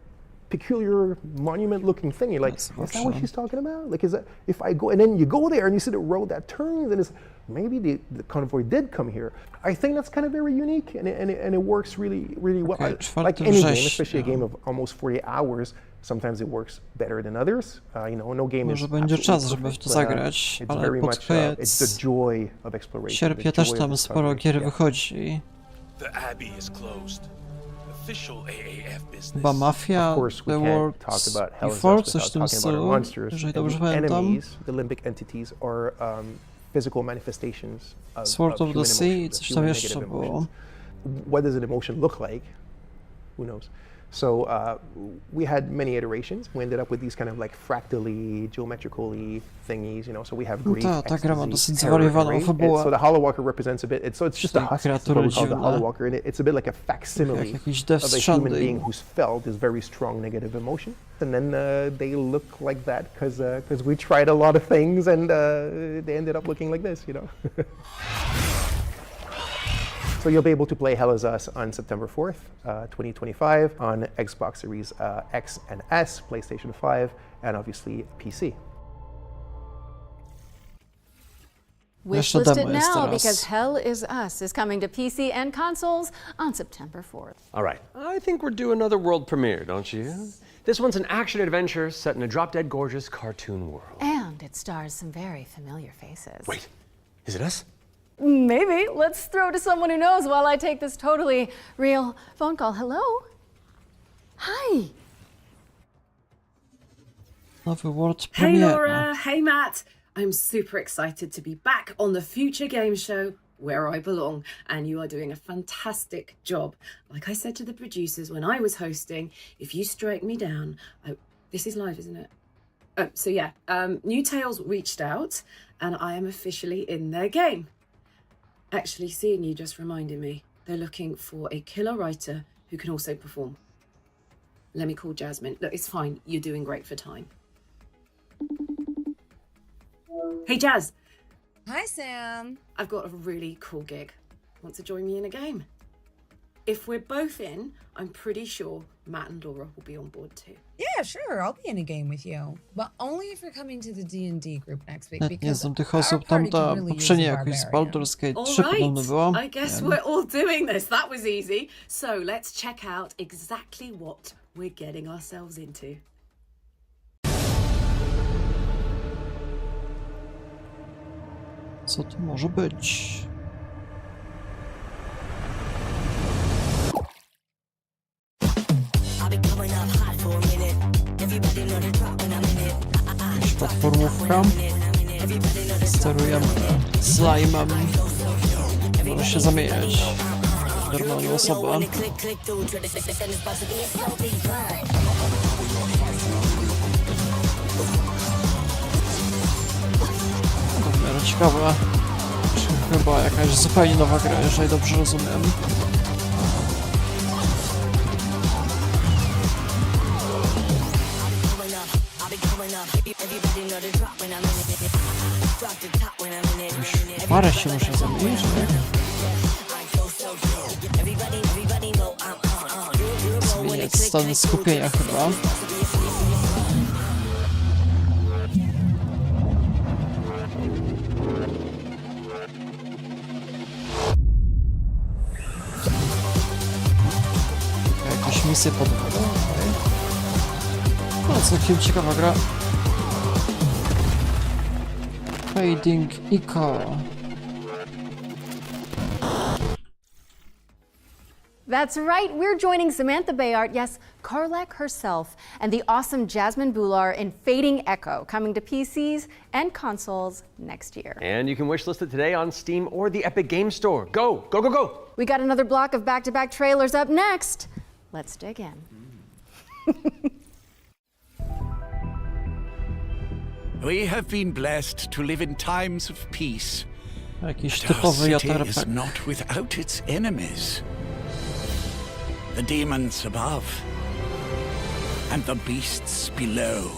peculiar monument-looking thing. You're like, is that what she's talking about? Like, is that if I go and then you go there and you see the road that turns and it's maybe the convoy did come here. I think that's kind of very unique and it works really well. Like any game, especially a game of almost 40 hours. Sometimes it works better than others. You know, no game Może is będzie czas, żeby w to zagrać, ale pod koniec sierpnia też tam sporo gier wychodzi. The Abbey is closed. Official AAF business. Chyba Mafia, The World's Before, coś w tym stylu, jeżeli dobrze pamiętam. The limbic entities are physical manifestations of Sword of the human Sea, emotions, coś of tam human jeszcze negative było. emotions. What does an emotion look like? who knows? So we had many iterations. We ended up with these kind of like fractally, geometrically thingies, you know. So we have Greek, ta gra ma dosyć terror, zwariowaną and fabułę. So the Hollow Walker represents a bit. So it's just a husk called the Hollow Walker, and it's a bit like a facsimile of a human being who's felt this very strong negative emotion. And then they look like that because we tried a lot of things, and they ended up looking like this, you know. So you'll be able to play Hell Is Us on September 4th, 2025 on Xbox Series X and S, PlayStation 5, and obviously PC. Wishlist it now because Hell Is Us is coming to PC and consoles on September 4th. All right, I think we're due another world premiere, don't you? This one's an action-adventure set in a drop-dead gorgeous cartoon world. And it stars some very familiar faces. Wait, is it us? Maybe. Let's throw to someone who knows while I take this totally real phone call. Hello? Hi. Nowy world Hey premiere. Laura, hey Matt. I'm super excited to be back on the Future Game Show where I belong, and you are doing a fantastic job. Like I said to the producers when I was hosting, if you strike me down, this is live, isn't it? So yeah, New Tales reached out and I am officially in their game. Actually, seeing you just reminded me, they're looking for a killer writer who can also perform. Let me call Jasmine. Look, it's fine. You're doing great for time. Hey, Jazz. Hi, Sam. I've got a really cool gig. Want to join me in a game? If we're both in, I'm pretty sure Matt and Laura will be on board too. Yeah, sure. I'll be in a game with you. But only if you're coming to the D&D group next week. Nie znam tych osób, tam ta poprzednia jakoś z Baldur's Gate 3 podobno była. I guess we're all doing this. That was easy. So let's check out exactly what we're getting ourselves into. Co to może być? Jakaś platformówka. Sterujemy slime'em. Może się zamieniać w normalną osobę. W miarę ciekawe. Chyba jakaś zupełnie nowa gra, jeżeli dobrze rozumiem. Parę się muszę zamienić, nie? Zmieniać stan skupienia chyba. Jakieś misje podwójne. Okay. No, całkiem ciekawa gra. Fading Eco. That's right, we're joining Samantha Bayard, yes, Karlak herself, and the awesome Jasmine Bular in Fading Echo, coming to PCs and consoles next year. And you can wishlist it today on Steam or the Epic Game Store. Go, go, go, go! We got another block of back-to-back trailers up next. Let's dig in. We have been blessed to live in times of peace. Jakiś But our typowy city is JRPG. not without its enemies. The demons above and the beasts below.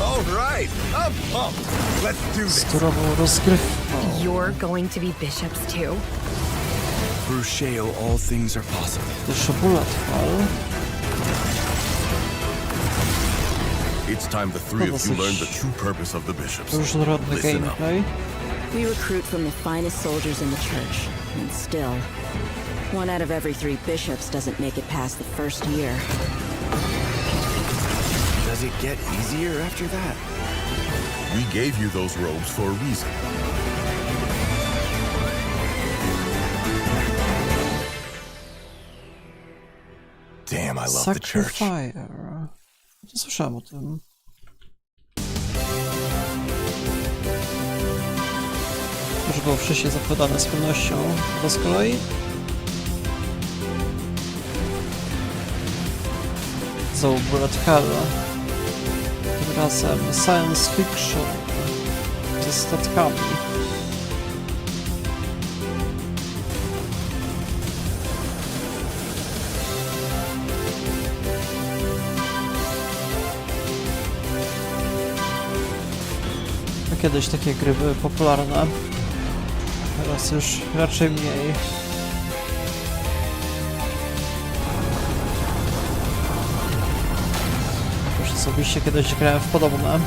All right, I'm pumped. Let's do this. Surową rozgrywką. You're going to be bishops too? Through Shale, all things are possible. Szybulotwal. It's time the three of you learn the true purpose of the bishops. Różnorodny Listen up. gameplay. We recruit from the finest soldiers in the church, and still, 1 out of every 3 bishops doesn't make it past the first year. Does it get easier after that? We gave you those robes for a reason. Damn, I love the church. Sacrifier. Nie słyszałem o tym. Już było wcześniej zapowiadane z pewnością. To z kolei? Znowu bullet hell. Tym razem science fiction ze statkami. Kiedyś takie gry były popularne, teraz już raczej mniej. Już osobiście kiedyś grałem w podobne.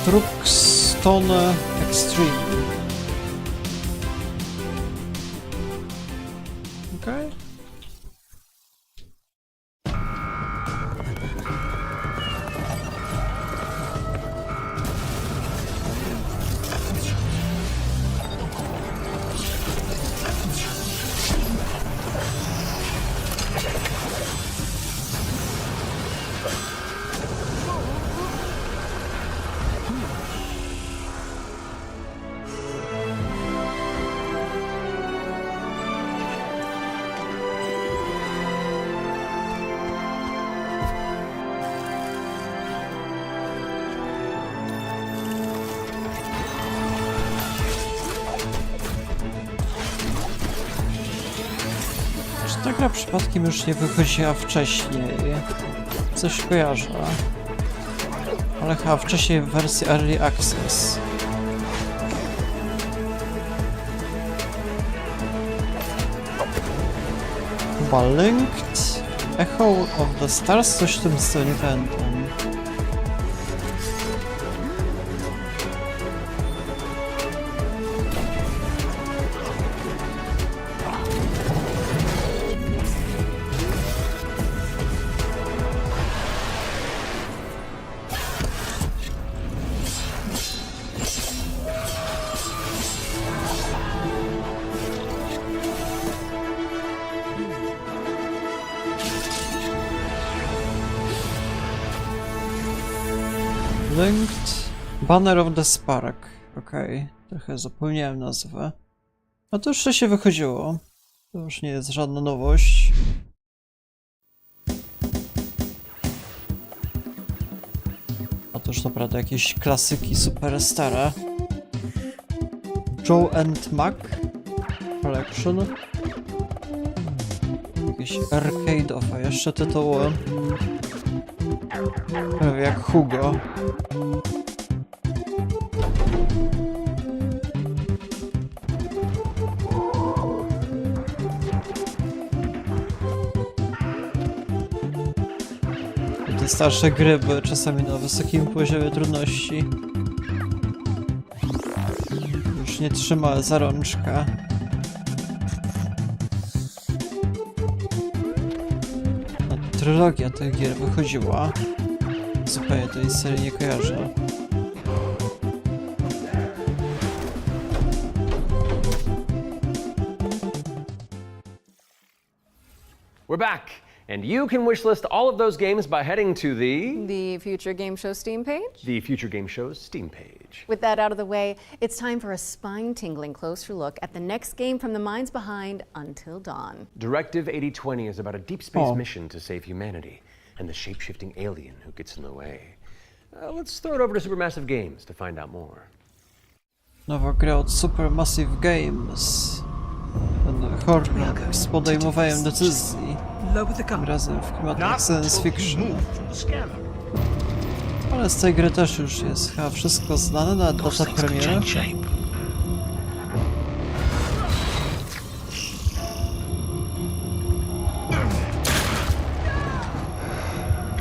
Truxton Extreme. Okej. Ta gra przypadkiem już nie wychodziła wcześniej. Coś kojarzę. Ale chyba wcześniej w wersji Early Access. Chyba Linked Echo of the Stars? Coś w tym stylu, nie pamiętam. Linked Banner of the Spark. Okej, trochę zapomniałem nazwę. A to jeszcze się wychodziło. To już nie jest żadna nowość. A to już naprawdę jakieś klasyki super stare. Joe and Mac Collection. Jakieś arcade'owe jeszcze tytuły. Prawie jak Hugo. I te starsze gry były czasami na wysokim poziomie trudności. Już nie trzyma za rączkę. Trylogia tych gier wychodziła. Zupełnie tej serii nie kojarzę. We're back, and you can wishlist all of those games by heading to The Future Game Show Steam page? the Future Game Show's Steam page. With that out of the way, it's time for a spine-tingling closer look at the next game from the minds behind Until Dawn. Directive 8020 is about a deep space mission to save humanity and the shape-shifting alien who gets in the way. Let's throw it over to Supermassive Games to find out more. Nowa gra od Supermassive Games. Ten horror z podejmowaniem decyzji. Tym razem w klimatach science fiction. Ale z tej gry też już jest chyba wszystko znane na data premiery.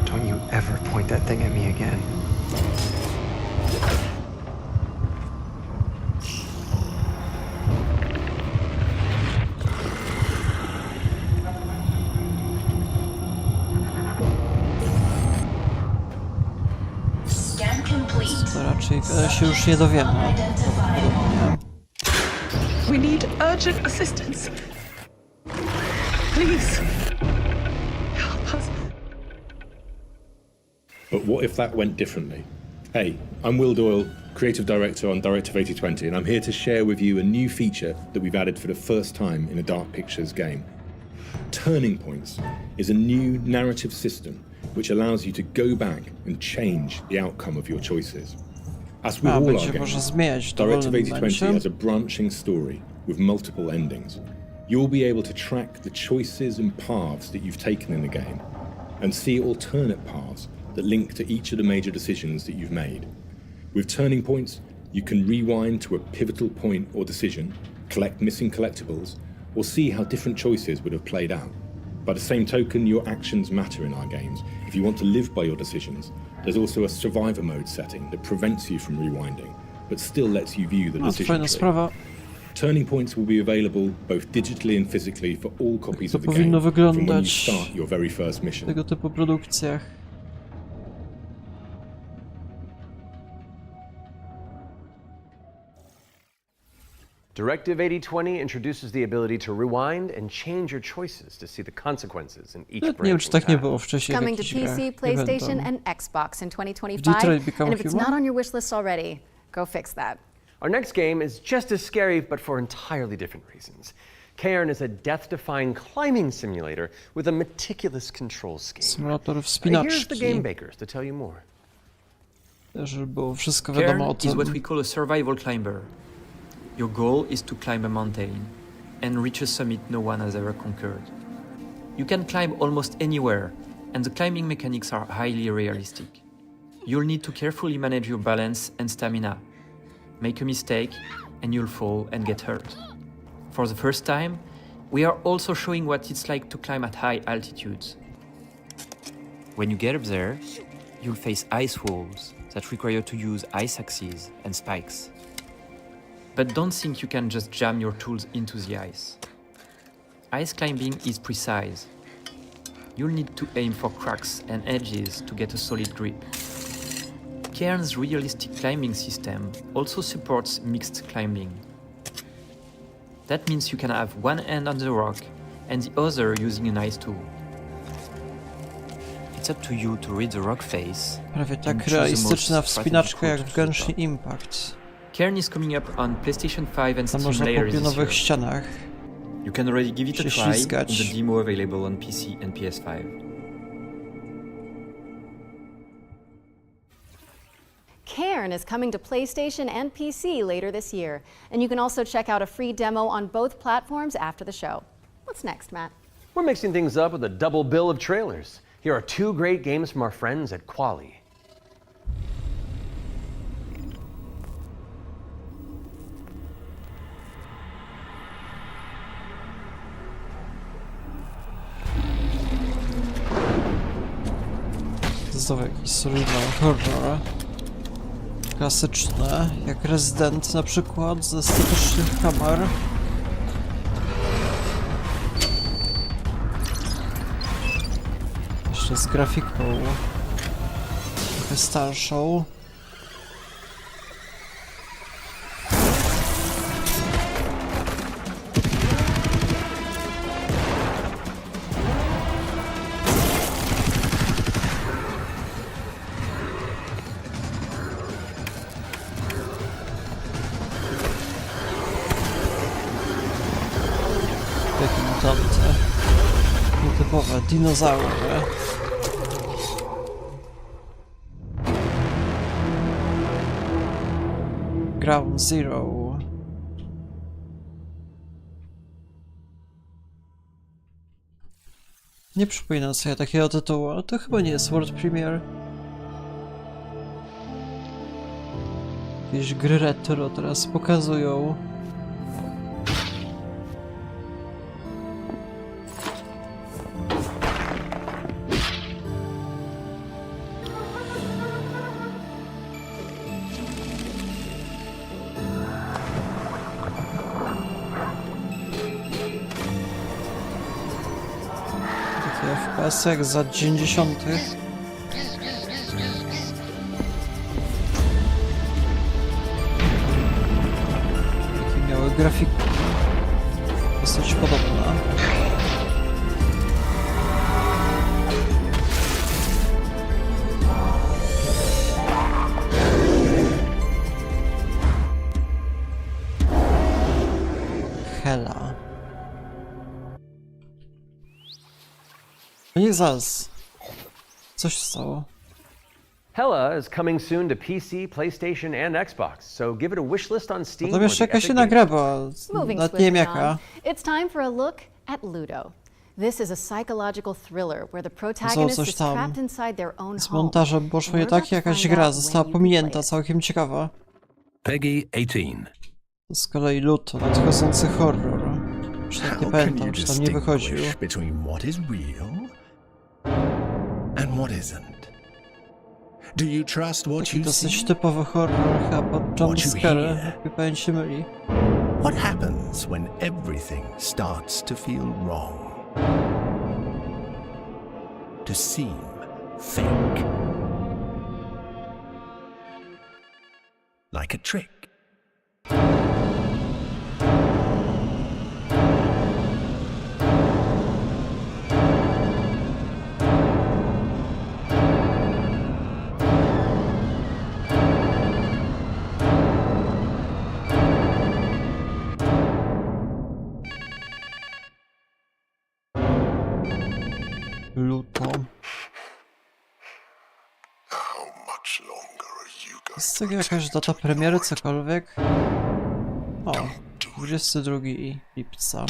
Don't you ever point that thing at me again. To raczej się już nie dowiemy. We need urgent assistance. Please. Help us. But what if that went differently? Hey, I'm Will Doyle, Creative Director on Directive 8020, and I'm here to share with you a new feature that we've added for the first time in a Dark Pictures game. Turning Points is a new narrative system which allows you to go back and change the outcome of your choices. As with all our games, Directive 8020 has a branching story with multiple endings. You'll be able to track the choices and paths that you've taken in the game and see alternate paths that link to each of the major decisions that you've made. With Turning Points, you can rewind to a pivotal point or decision, collect missing collectibles, or see how different choices would have played out. By the same token, your actions matter in our games. If you want to live by your decisions, there's also a survivor mode setting that prevents you from rewinding, but still lets you view the decision tree. Turning Points will be available both digitally and physically for all copies of the game from when you start your very first mission. Tego typu produkcjach. Directive 8020 introduces the ability to rewind and change your choices to see the consequences in each branching path. Coming to PC, PlayStation, and Xbox in 2025, and if it's not on your wish list already, go fix that. Our next game is just as scary, but for entirely different reasons. Cairn is a death-defying climbing simulator with a meticulous control scheme. Symulator Here's the game wspinaczki. bakers to tell you more. Żeby było wszystko wiadomo o Cairn is tym. what we call a survival climber. Your goal is to climb a mountain and reach a summit no one has ever conquered. You can climb almost anywhere, and the climbing mechanics are highly realistic. You'll need to carefully manage your balance and stamina. Make a mistake, and you'll fall and get hurt. For the first time, we are also showing what it's like to climb at high altitudes. When you get up there, you'll face ice walls that require to use ice axes and spikes. But don't think you can just jam your tools into the ice. Ice climbing is precise. You'll need to aim for cracks and edges to get a solid grip. Cairn's realistic climbing system also supports mixed climbing. That means you can have one hand on the rock and the other using an ice tool. It's up to you to read the rock face. Prawie tak realistyczna wspinaczka jak w Genshin Impact. Cairn is coming up on PlayStation 5 and Tam Steam można later po this pionowych year. ścianach You can already give it a się try in ślizgać. the demo available on PC and PS5. Cairn is coming to PlayStation and PC later this year, and you can also check out a free demo on both platforms after the show. What's next, Matt? We're mixing things up with a double bill of trailers. Here are two great games from our friends at Quali. Znowu jakiś survival horror. Klasyczne, jak Resident na przykład, ze statycznych kamer. Jeszcze z grafiką trochę starszą. Nietypowe dinozaury. Ground Zero. Nie przypominam sobie takiego tytułu, ale to chyba nie jest World Premiere. Jakieś gry retro teraz pokazują. FPS-ek z lat 90. Jakie miały grafiki dosyć podobna. Hela. No nie zaraz. Coś stało. Hela is coming soon to PC, PlayStation, and Xbox, so give it a wish list on Steam. Potem jeszcze jakaś inna gra, bo nawet nie wiem jaka. It's time for a look at Ludo. This is a psychological thriller where the protagonist is trapped inside their own Z home. montażem poszło nie tak, jakaś gra została pominięta, całkiem ciekawa. Peggy 18. To z kolei Ludo, nadchodzący horror. Już tak nie pamiętam, czy tam nie wychodził. Between what is real and what isn't? Do you trust what Taki you dosyć see? typowy horror, chyba pod jumpscare, jakby pamięć się myli. What happens when everything starts to feel wrong? To seem fake. Like a trick. Luto. Jest tego jakaś data premiery, cokolwiek? O, 22 lipca.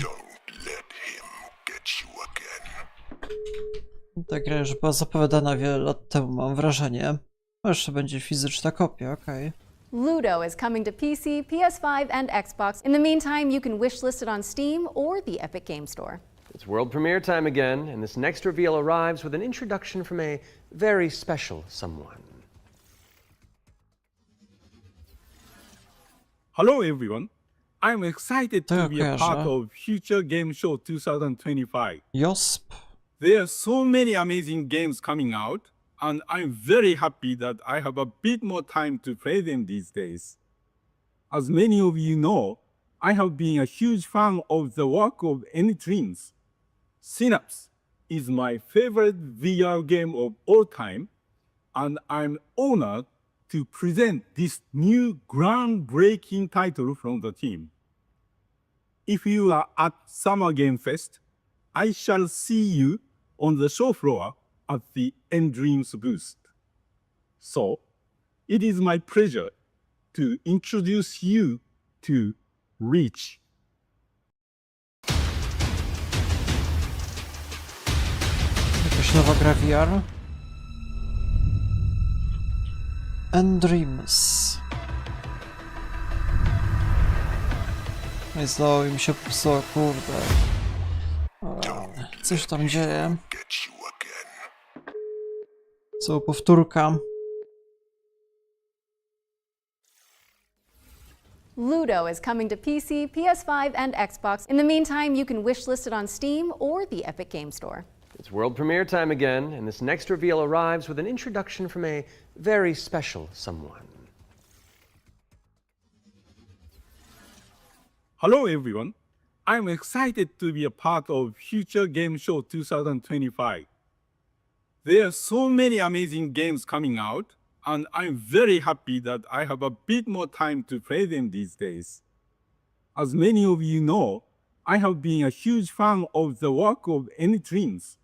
Ta gra już była zapowiadana wiele lat temu, mam wrażenie. No jeszcze będzie fizyczna kopia, okej. Ludo is coming to PC, PS5, and Xbox. In the meantime, you can wishlist it on Steam or the Epic Game Store. It's world premiere time again, and this next reveal arrives with an introduction from a very special someone. Hello everyone. I'm excited to be a part of Future Game Show 2025. Josp. There are so many amazing games coming out, and I'm very happy that I have a bit more time to play them these days. As many of you know, I have been a huge fan of the work of Anytreans. Synapse is my favorite VR game of all time, and I'm honored to present this new groundbreaking title from the team. If you are at Summer Game Fest, I shall see you on the show floor at the Endreams booth. So, it is my pleasure to introduce you to Reach. Jakaś nowa gra VR? Endreams. No i znowu mi się popsuło, kurde. O, coś tam dzieje. Co, powtórka? Ludo is coming to PC, PS5, and Xbox. In the meantime, you can wishlist it on Steam or the Epic Game Store. It's world premiere time again, and this next reveal arrives with an introduction from a very special someone. Hello everyone. I'm excited to be a part of Future Game Show 2025. There are so many amazing games coming out, and I'm very happy that I have a bit more time to play them these days. As many of you know, I have been a huge fan of the work of Anytreans.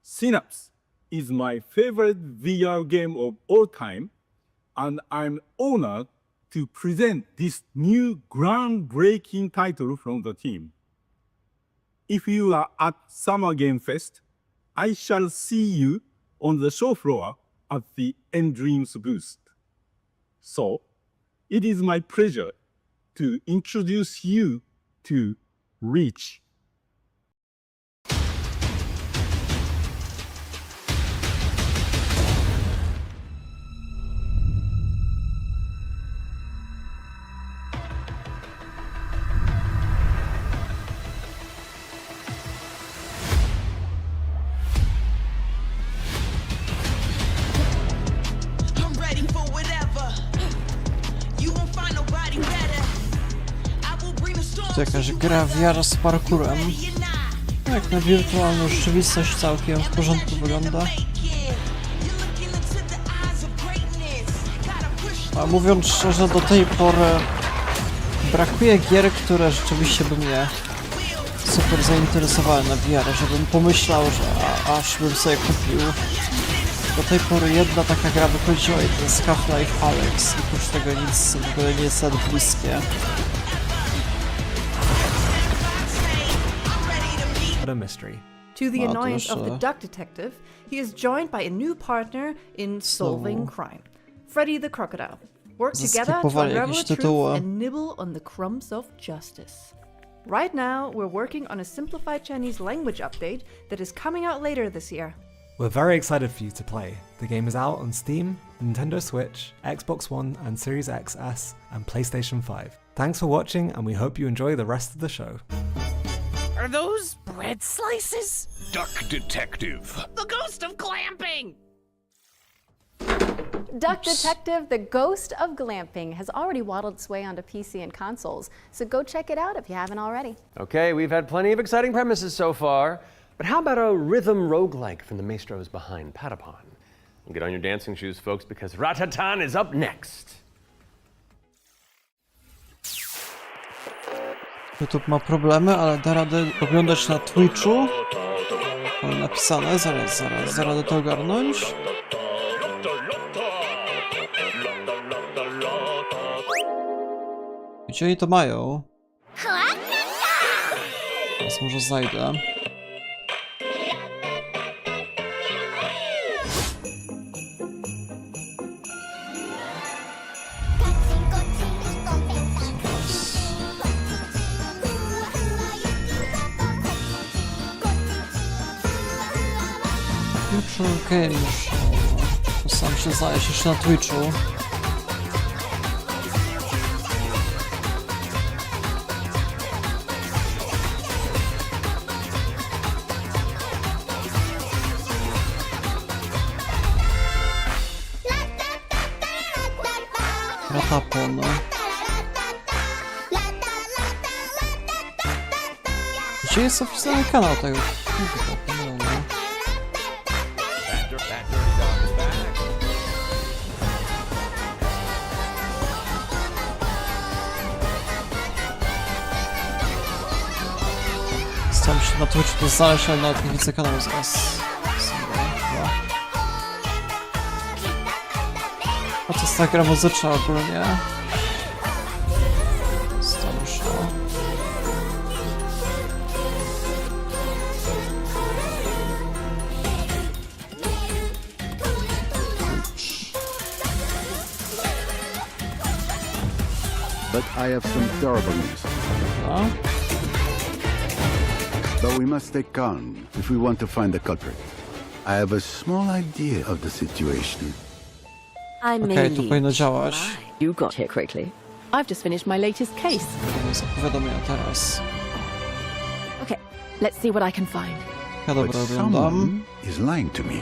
Synapse is my favorite VR game of all time, and I'm honored to present this new groundbreaking title from the team. If you are at Summer Game Fest, I shall see you on the show floor at the Endreams booth. So, it is my pleasure to introduce you to Reach. To jakaś gra VR z parkurem. Jak na wirtualną rzeczywistość całkiem w porządku wygląda. A mówiąc szczerze, do tej pory brakuje gier, które rzeczywiście by mnie super zainteresowałem na VR, żebym pomyślał, że aż bym sobie kupił. Do tej pory jedna taka gra wychodziła i to jest Half-Life Alyx. Oprócz tego nic w ogóle nie jest tak bliskie. What a mystery. To the annoyance of the Duck Detective, he is joined by a new partner in solving crime, Freddy the Crocodile. Work together to unravel the truth and nibble on the crumbs of justice. Right now, we're working on a simplified Chinese language update that is coming out later this year. We're very excited for you to play. The game is out on Steam, Nintendo Switch, Xbox One and Series XS, and PlayStation 5. Thanks for watching, and we hope you enjoy the rest of the show. Are those bread slices? Duck Detective. The ghost of glamping! Duck Detective, the Ghost of Glamping, has already waddled its way onto PC and consoles, so go check it out if you haven't already. Okay, we've had plenty of exciting premises so far, but how about a rhythm roguelike from the maestros behind Patapon? Well, get on your dancing shoes, folks, because Ratatan is up next. YouTube ma problemy, ale da radę oglądać na Twitchu. Mam napisane, zaraz da radę to ogarnąć. Gdzie oni to mają? Teraz może znajdę. Future Game Show. Sam się znaleźć jeszcze na Twitchu. Ratapon. Gdzie jest oficjalny kanał tego? Staram się na Twitchu to znaleźć, ale nawet nie widzę kanału zaraz. A to jest ta gra muzyczna ogólnie. Staruszko. But I have some terrible news. But we must stay calm if we want to find the culprit. I have a small idea of the situation. Okej, to powinno działać. You got here quickly. I've just finished my latest case. Powiadomienia teraz. Okay, let's see what I can find. Ja dobra oglądam. Is lying to me.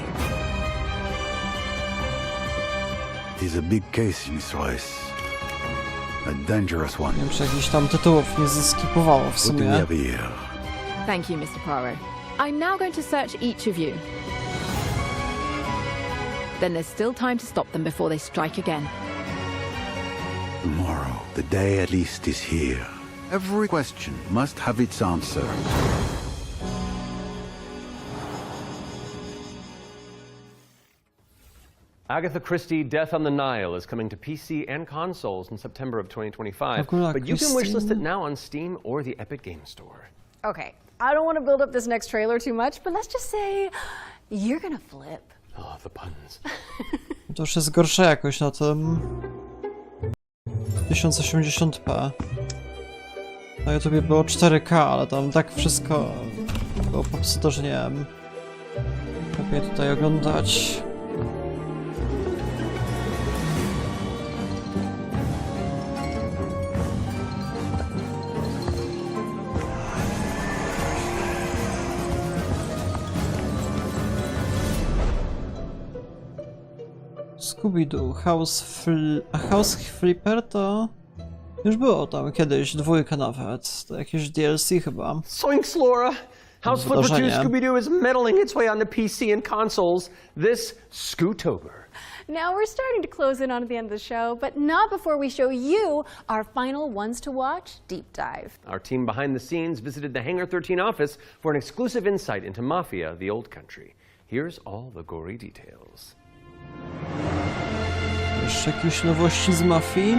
It is a big case, Miss Royce. A dangerous one. Nie wiem, czy jakichś tam tytułów nie zeskipowało w sumie. Thank you, Mr. Poirot. I'm now going to search each of you. Then there's still time to stop them before they strike again. Tomorrow, the day at least is here. Every question must have its answer. Agatha Christie Death on the Nile is coming to PC and consoles in September of 2025, but you can wishlist it now on Steam or the Epic Games Store. Okay, I don't want to build up this next trailer too much, but let's just say you're gonna flip. Oh, the puns. To już jest gorsza jakość na tym 1080p. Na YouTubie było 4K, ale tam tak wszystko było popsute, że nie wiem. Lepiej tutaj oglądać. Scooby-Doo, House Flipper to już było tam kiedyś, dwójka nawet, to jakieś DLC chyba. Soinks, Laura! House Flipper 2 Scooby-Doo is meddling its way onto PC and consoles this Scootober. Now we're starting to close in on the end of the show, but not before we show you our final ones to watch deep dive. Our team behind the scenes visited the Hangar 13 office for an exclusive insight into Mafia: The Old Country. Here's all the gory details. Jeszcze jakieś nowości z Mafii?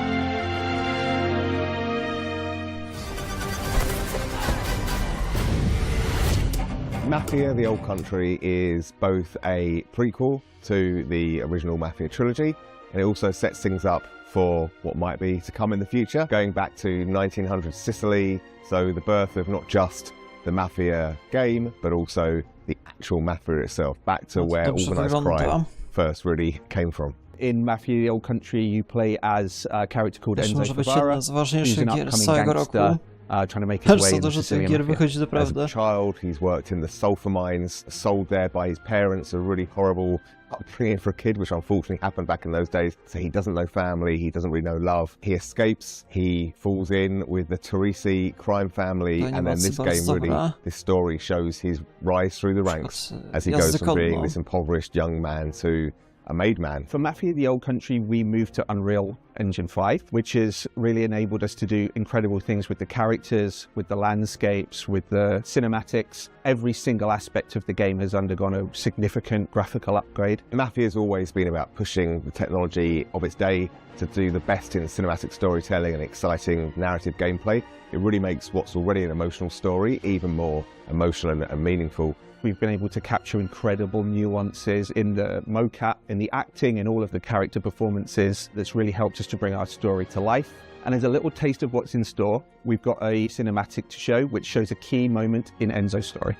Mafia: The Old Country is both a prequel to the original Mafia trilogy, and it also sets things up for what might be to come in the future, going back to 1900 Sicily, so the birth of not just the Mafia game, but also the actual Mafia itself, back to where organised crime first really came from. In Mafia: The Old Country, you play as a character called Enzo Favara, who's an upcoming gangster trying to make his way in the Sicilian Mafia. As a child, he's worked in the sulfur mines, sold there by his parents, a really horrible upbringing for a kid, which unfortunately happened back in those days. So he doesn't know family, he doesn't really know love. He escapes, he falls in with the Teresi crime family, and then this game really, this story shows his rise through the ranks as he goes from being this impoverished young man to a made man. For Mafia: The Old Country, we moved to Unreal Engine 5, which has really enabled us to do incredible things with the characters, with the landscapes, with the cinematics. Every single aspect of the game has undergone a significant graphical upgrade. Mafia has always been about pushing the technology of its day to do the best in cinematic storytelling and exciting narrative gameplay. It really makes what's already an emotional story even more emotional and meaningful. We've been able to capture incredible nuances in the mocap, in the acting, in all of the character performances. That's really helped us to bring our story to life. And as a little taste of what's in store, we've got a cinematic to show, which shows a key moment in Enzo's story.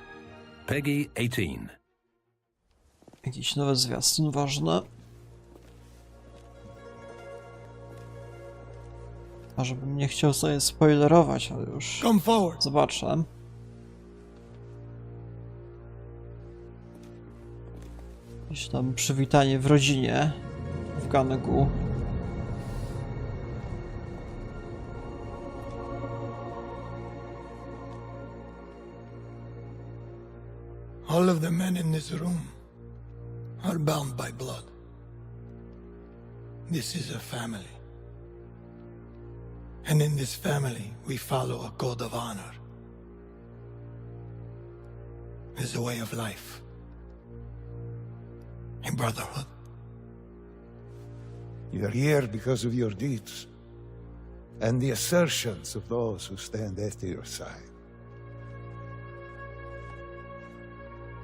Peggy 18. Jakiś nowy zwiastun ważny. A żebym nie chciał sobie spoilerować, ale już zobaczę. Jakieś tam przywitanie w rodzinie w Ganegu. All of the men in this room are bound by blood. This is a family. And in this family, we follow a code of honor. It's a way of life. A brotherhood. You're here because of your deeds and the assertions of those who stand at your side.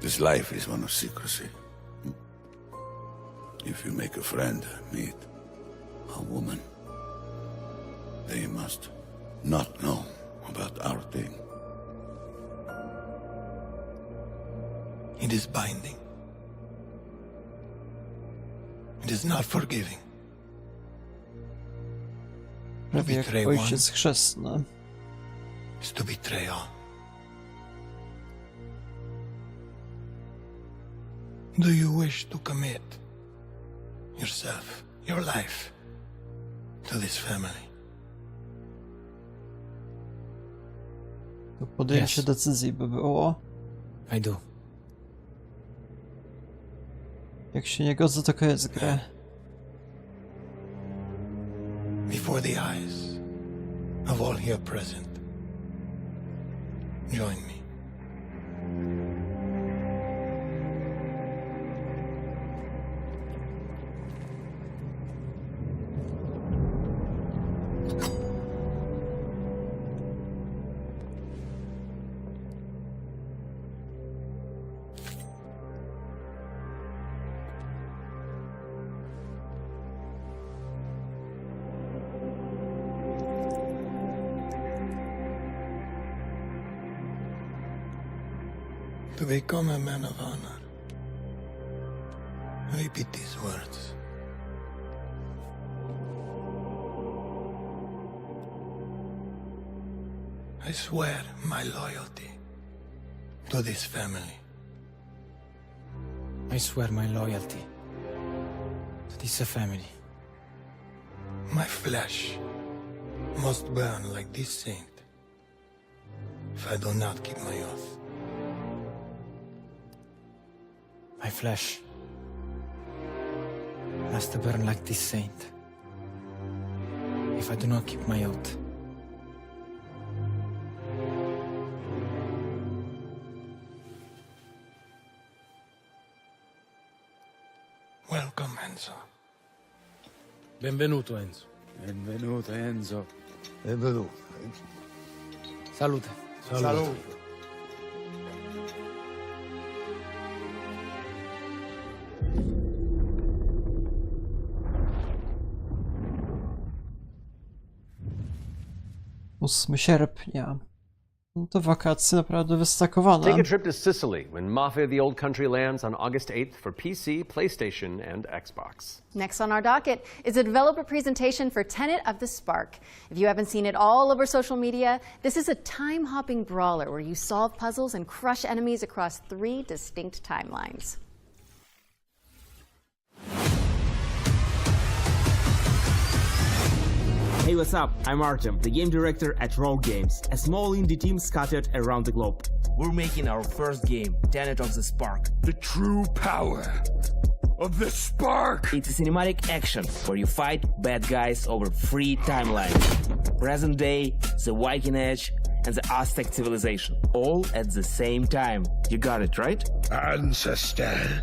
This life is one of secrecy. If you make a friend, meet a woman, they must not know about our thing. It is binding. It is not forgiving. Prawie jak ojciec chrzestny. Is to betray all. Do you wish to commit yourself, your life, to this family? To podjęcie decyzji by było. I do. Jak się nie godzę, to koniec gry. Before the eyes of all here present, join me. To become a man of honor, repeat these words. I swear my loyalty to this family. I swear my loyalty to this family. My flesh must burn like this saint if I do not keep my oath. My flesh must burn like this saint. If I do not keep my oath. Welcome, Enzo. Benvenuto, Enzo. Benvenuto, Enzo. Benvenuto. Salute. Salute. Sierpnia. No to wakacje naprawdę wystakowane. Take a trip to Sicily when Mafia the Old Country lands on August 8th for PC, PlayStation, and Xbox. Next on our docket is a developer presentation for Tenet of the Spark. If you haven't seen it all over social media, this is a time-hopping brawler where you solve puzzles and crush enemies across 3 distinct timelines. Hey, what's up? I'm Artem, the game director at Rogue Games, a small indie team scattered around the globe. We're making our first game, Tenet of the Spark. The true power of the Spark! It's a cinematic action where you fight bad guys over 3 timelines. Present day, the Viking Age, and the Aztec civilization. All at the same time. You got it, right? Ancestor,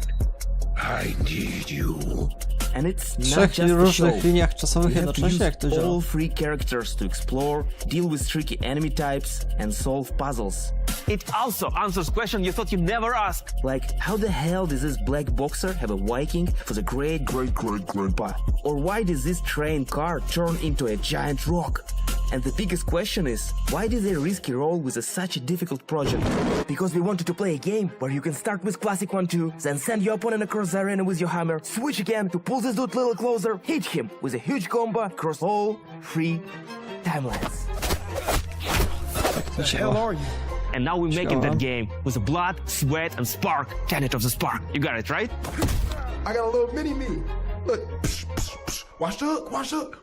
I need you. And it's not Trzech just a różnych show. liniach czasowych You have to jednocześnie, jak to use działa? all 3 characters to explore, deal with tricky enemy types, and solve puzzles. It also answers questions you thought you'd never ask. Like, how the hell does this black boxer have a Viking for the great-great-great-grandpa? Or why does this train car turn into a giant rock? And the biggest question is, why did they risk a role with such a difficult project? Because we wanted to play a game where you can start with classic 1-2, then send your opponent across the arena with your hammer, switch again to pull this dude a little closer, hit him with a huge combo across all 3 timelines. The hell are you? And now we're making that game with the blood, sweat, and spark. Tenet of the Spark. You got it, right? I got a little mini-me. Look, psh, psh, psh. Watch the hook, watch the hook.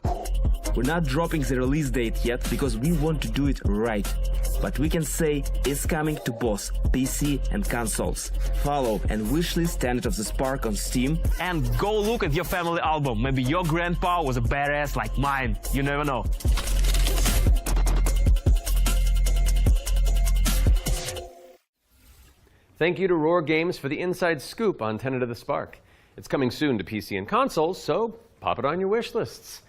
We're not dropping the release date yet because we want to do it right. But we can say it's coming to both PC and consoles. Follow and wishlist Tenet of the Spark on Steam. And go look at your family album. Maybe your grandpa was a badass like mine. You never know. Thank you to Roar Games for the inside scoop on Tenet of the Spark. It's coming soon to PC and consoles, so pop it on your wish lists.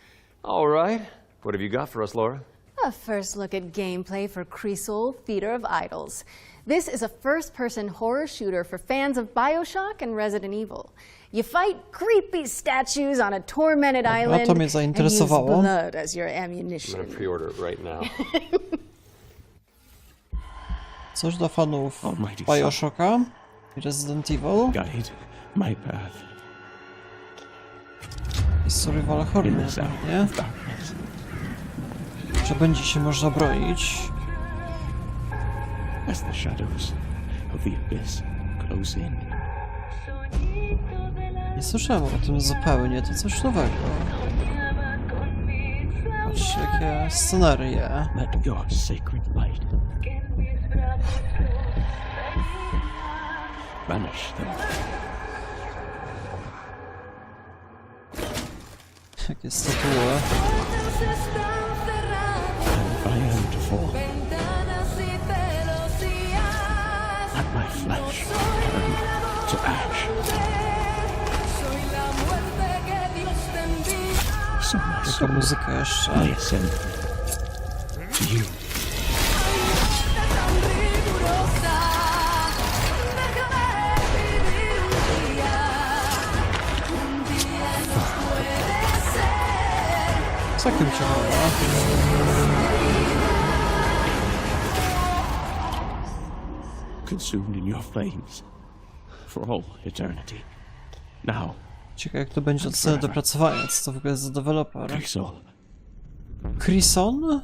All right, what have you got for us, Laura? A first look at gameplay for Cresol, Theater of Idols. This is a first-person horror shooter for fans of BioShock and Resident Evil. You fight creepy statues on a tormented island and use blood as your ammunition. I'm gonna pre-order it right now. Coś dla fanów BioShocka i Resident Evil. Guide my path. I survival horror, nie? Że będzie się można bronić. As the shadows of the abyss close in. Nie słyszałem o tym zupełnie, to coś nowego. Patrz, jakie scenarie. Let God's sacred light banish them. Jakie statuły. And if I am to fall, let my flesh turn to ash. So my soul muzyka jeszcze. may ascend to you. Całkiem ciekawe. Consumed in your flames for all eternity. Now. Ciekawe, jak to będzie od sceny dopracowania, co to w ogóle jest za deweloper. Cresol. Crison?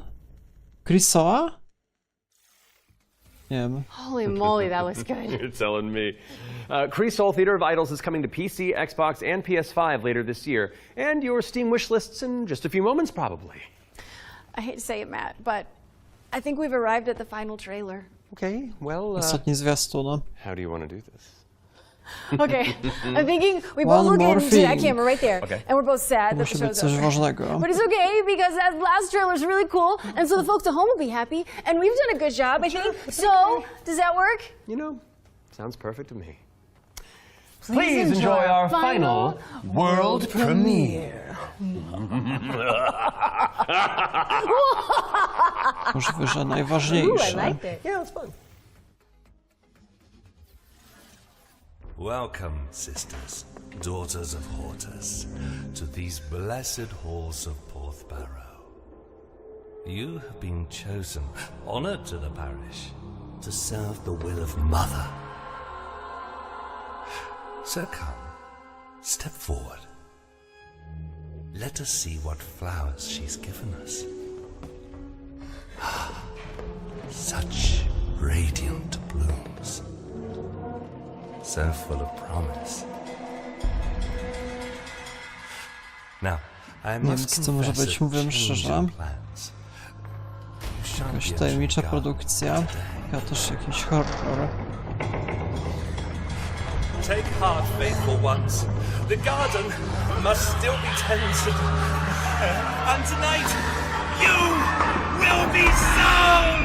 Crisoa? Nie wiem. Holy moly, that was good. You're telling me. Cresol Theater of Idols is coming to PC, Xbox, and PS5 later this year, and your Steam wish lists in just a few moments, probably. I hate to say it, Matt, but I think we've arrived at the final trailer. Okay, well, Ostatni zwiastun. how do you want to do this? Okay, I'm thinking we both look into that camera right there, and we're both sad that the show's over. But it's okay because that last trailer is really cool, and so the folks at home will be happy, and we've done a good job, I think. So, does that work? You know, sounds perfect to me. Please enjoy our final world premiere. Możliwe, że najważniejsze. I liked it. Yeah, it's fun. Welcome, sisters, daughters of Hortus, to these blessed halls of Porthbarrow. You have been chosen, honored to the parish, to serve the will of Mother. So come, step forward. Let us see what flowers she's given us. Such radiant blooms. So full of promise. Now, I must co może być, mówię szczerze. Jakaś tajemnicza produkcja. Ja też jakiś horror. Take heart, faithful ones. The garden must still be tended. And tonight, you will be sown!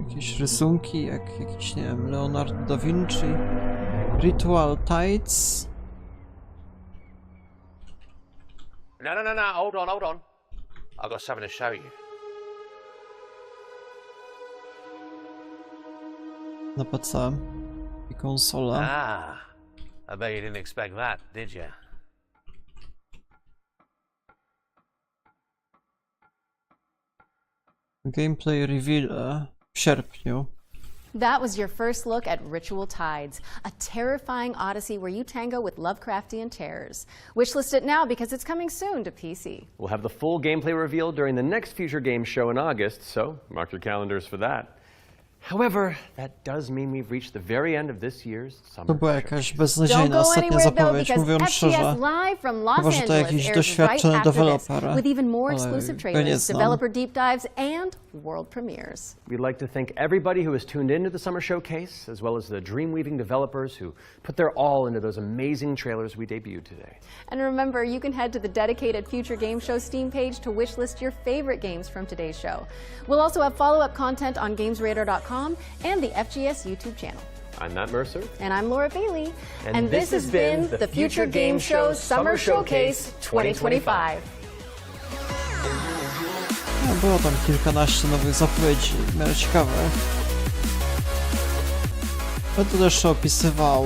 Jakieś rysunki, jak jakiś, nie wiem, Leonardo da Vinci. Ritual Tides. No, hold on. I've got something to show you. Na PC i konsolę. I bet you didn't expect that, did you? Gameplay reveal w sierpniu. That was your first look at Ritual Tides, a terrifying odyssey where you tango with Lovecraftian terrors. Wishlist it now because it's coming soon to PC. We'll have the full gameplay reveal during the next Future Games show in August, so mark your calendars for that. However, that does mean we've reached the very end of this year's summer. To była jakaś beznadziejna ostatnia zapowiedź, mówiąc szczerze. Chyba, że to jakiś doświadczony deweloper. With even more exclusive Ale trailers, developer deep dives, and world premieres. We'd like to thank everybody who has tuned into the summer showcase, as well as the dream-weaving developers who put their all into those amazing trailers we debuted today. And remember, you can head to the dedicated Future Game Show Steam page to wishlist your favorite games from today's show. We'll also have follow-up content on GamesRadar.com and the FGS YouTube channel. I'm Matt Mercer. And I'm Laura Bailey. And this has been the Future Game Show Summer Showcase 2025. No, było tam kilkanaście nowych zapowiedzi, w miarę ciekawe. Będę to jeszcze opisywał.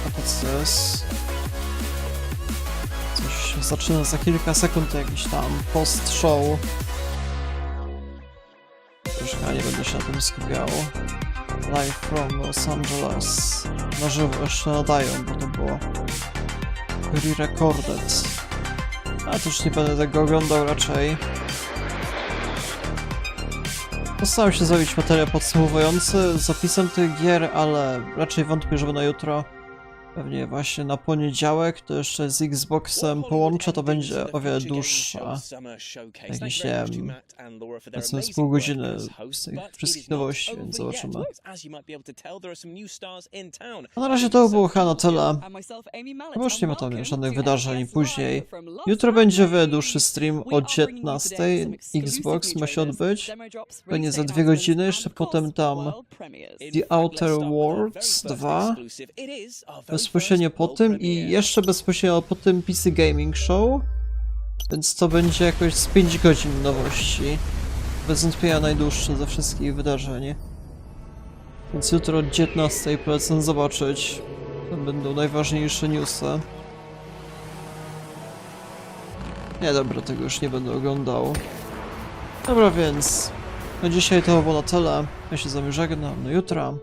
A to co jest? Coś zaczyna za kilka sekund, jakiś tam post-show. Troszkę nie będę się na tym skupiał. Live from Los Angeles. Na żywo jeszcze nadają, bo to było re-recorded. Ale też nie będę tego oglądał raczej. Postaram się zrobić materiał podsumowujący z opisem tych gier, ale raczej wątpię, żeby na jutro. Pewnie właśnie na poniedziałek, to jeszcze z Xboxem połączę, to będzie o wiele dłuższa. Jakieś, nie wiem, powiedzmy z pół godziny z tych wszystkich nowości, więc zobaczymy. A na razie to było chyba na tyle. Bo już nie ma tam żadnych wydarzeń później. Jutro będzie o wiele dłuższy stream o 19. Xbox ma się odbyć. Pewnie za 2 godziny, jeszcze potem tam The Outer Worlds 2. Bezpośrednio po tym i jeszcze bezpośrednio po tym PC Gaming Show, więc to będzie jakoś z 5 godzin nowości. Bez wątpienia najdłuższe ze wszystkich wydarzeń. Więc jutro o 19 polecam zobaczyć. To będą najważniejsze newsy. Nie, dobra, tego już nie będę oglądał. Dobra, więc na dzisiaj to było na tyle. Ja się z wami żegnam. Do jutra.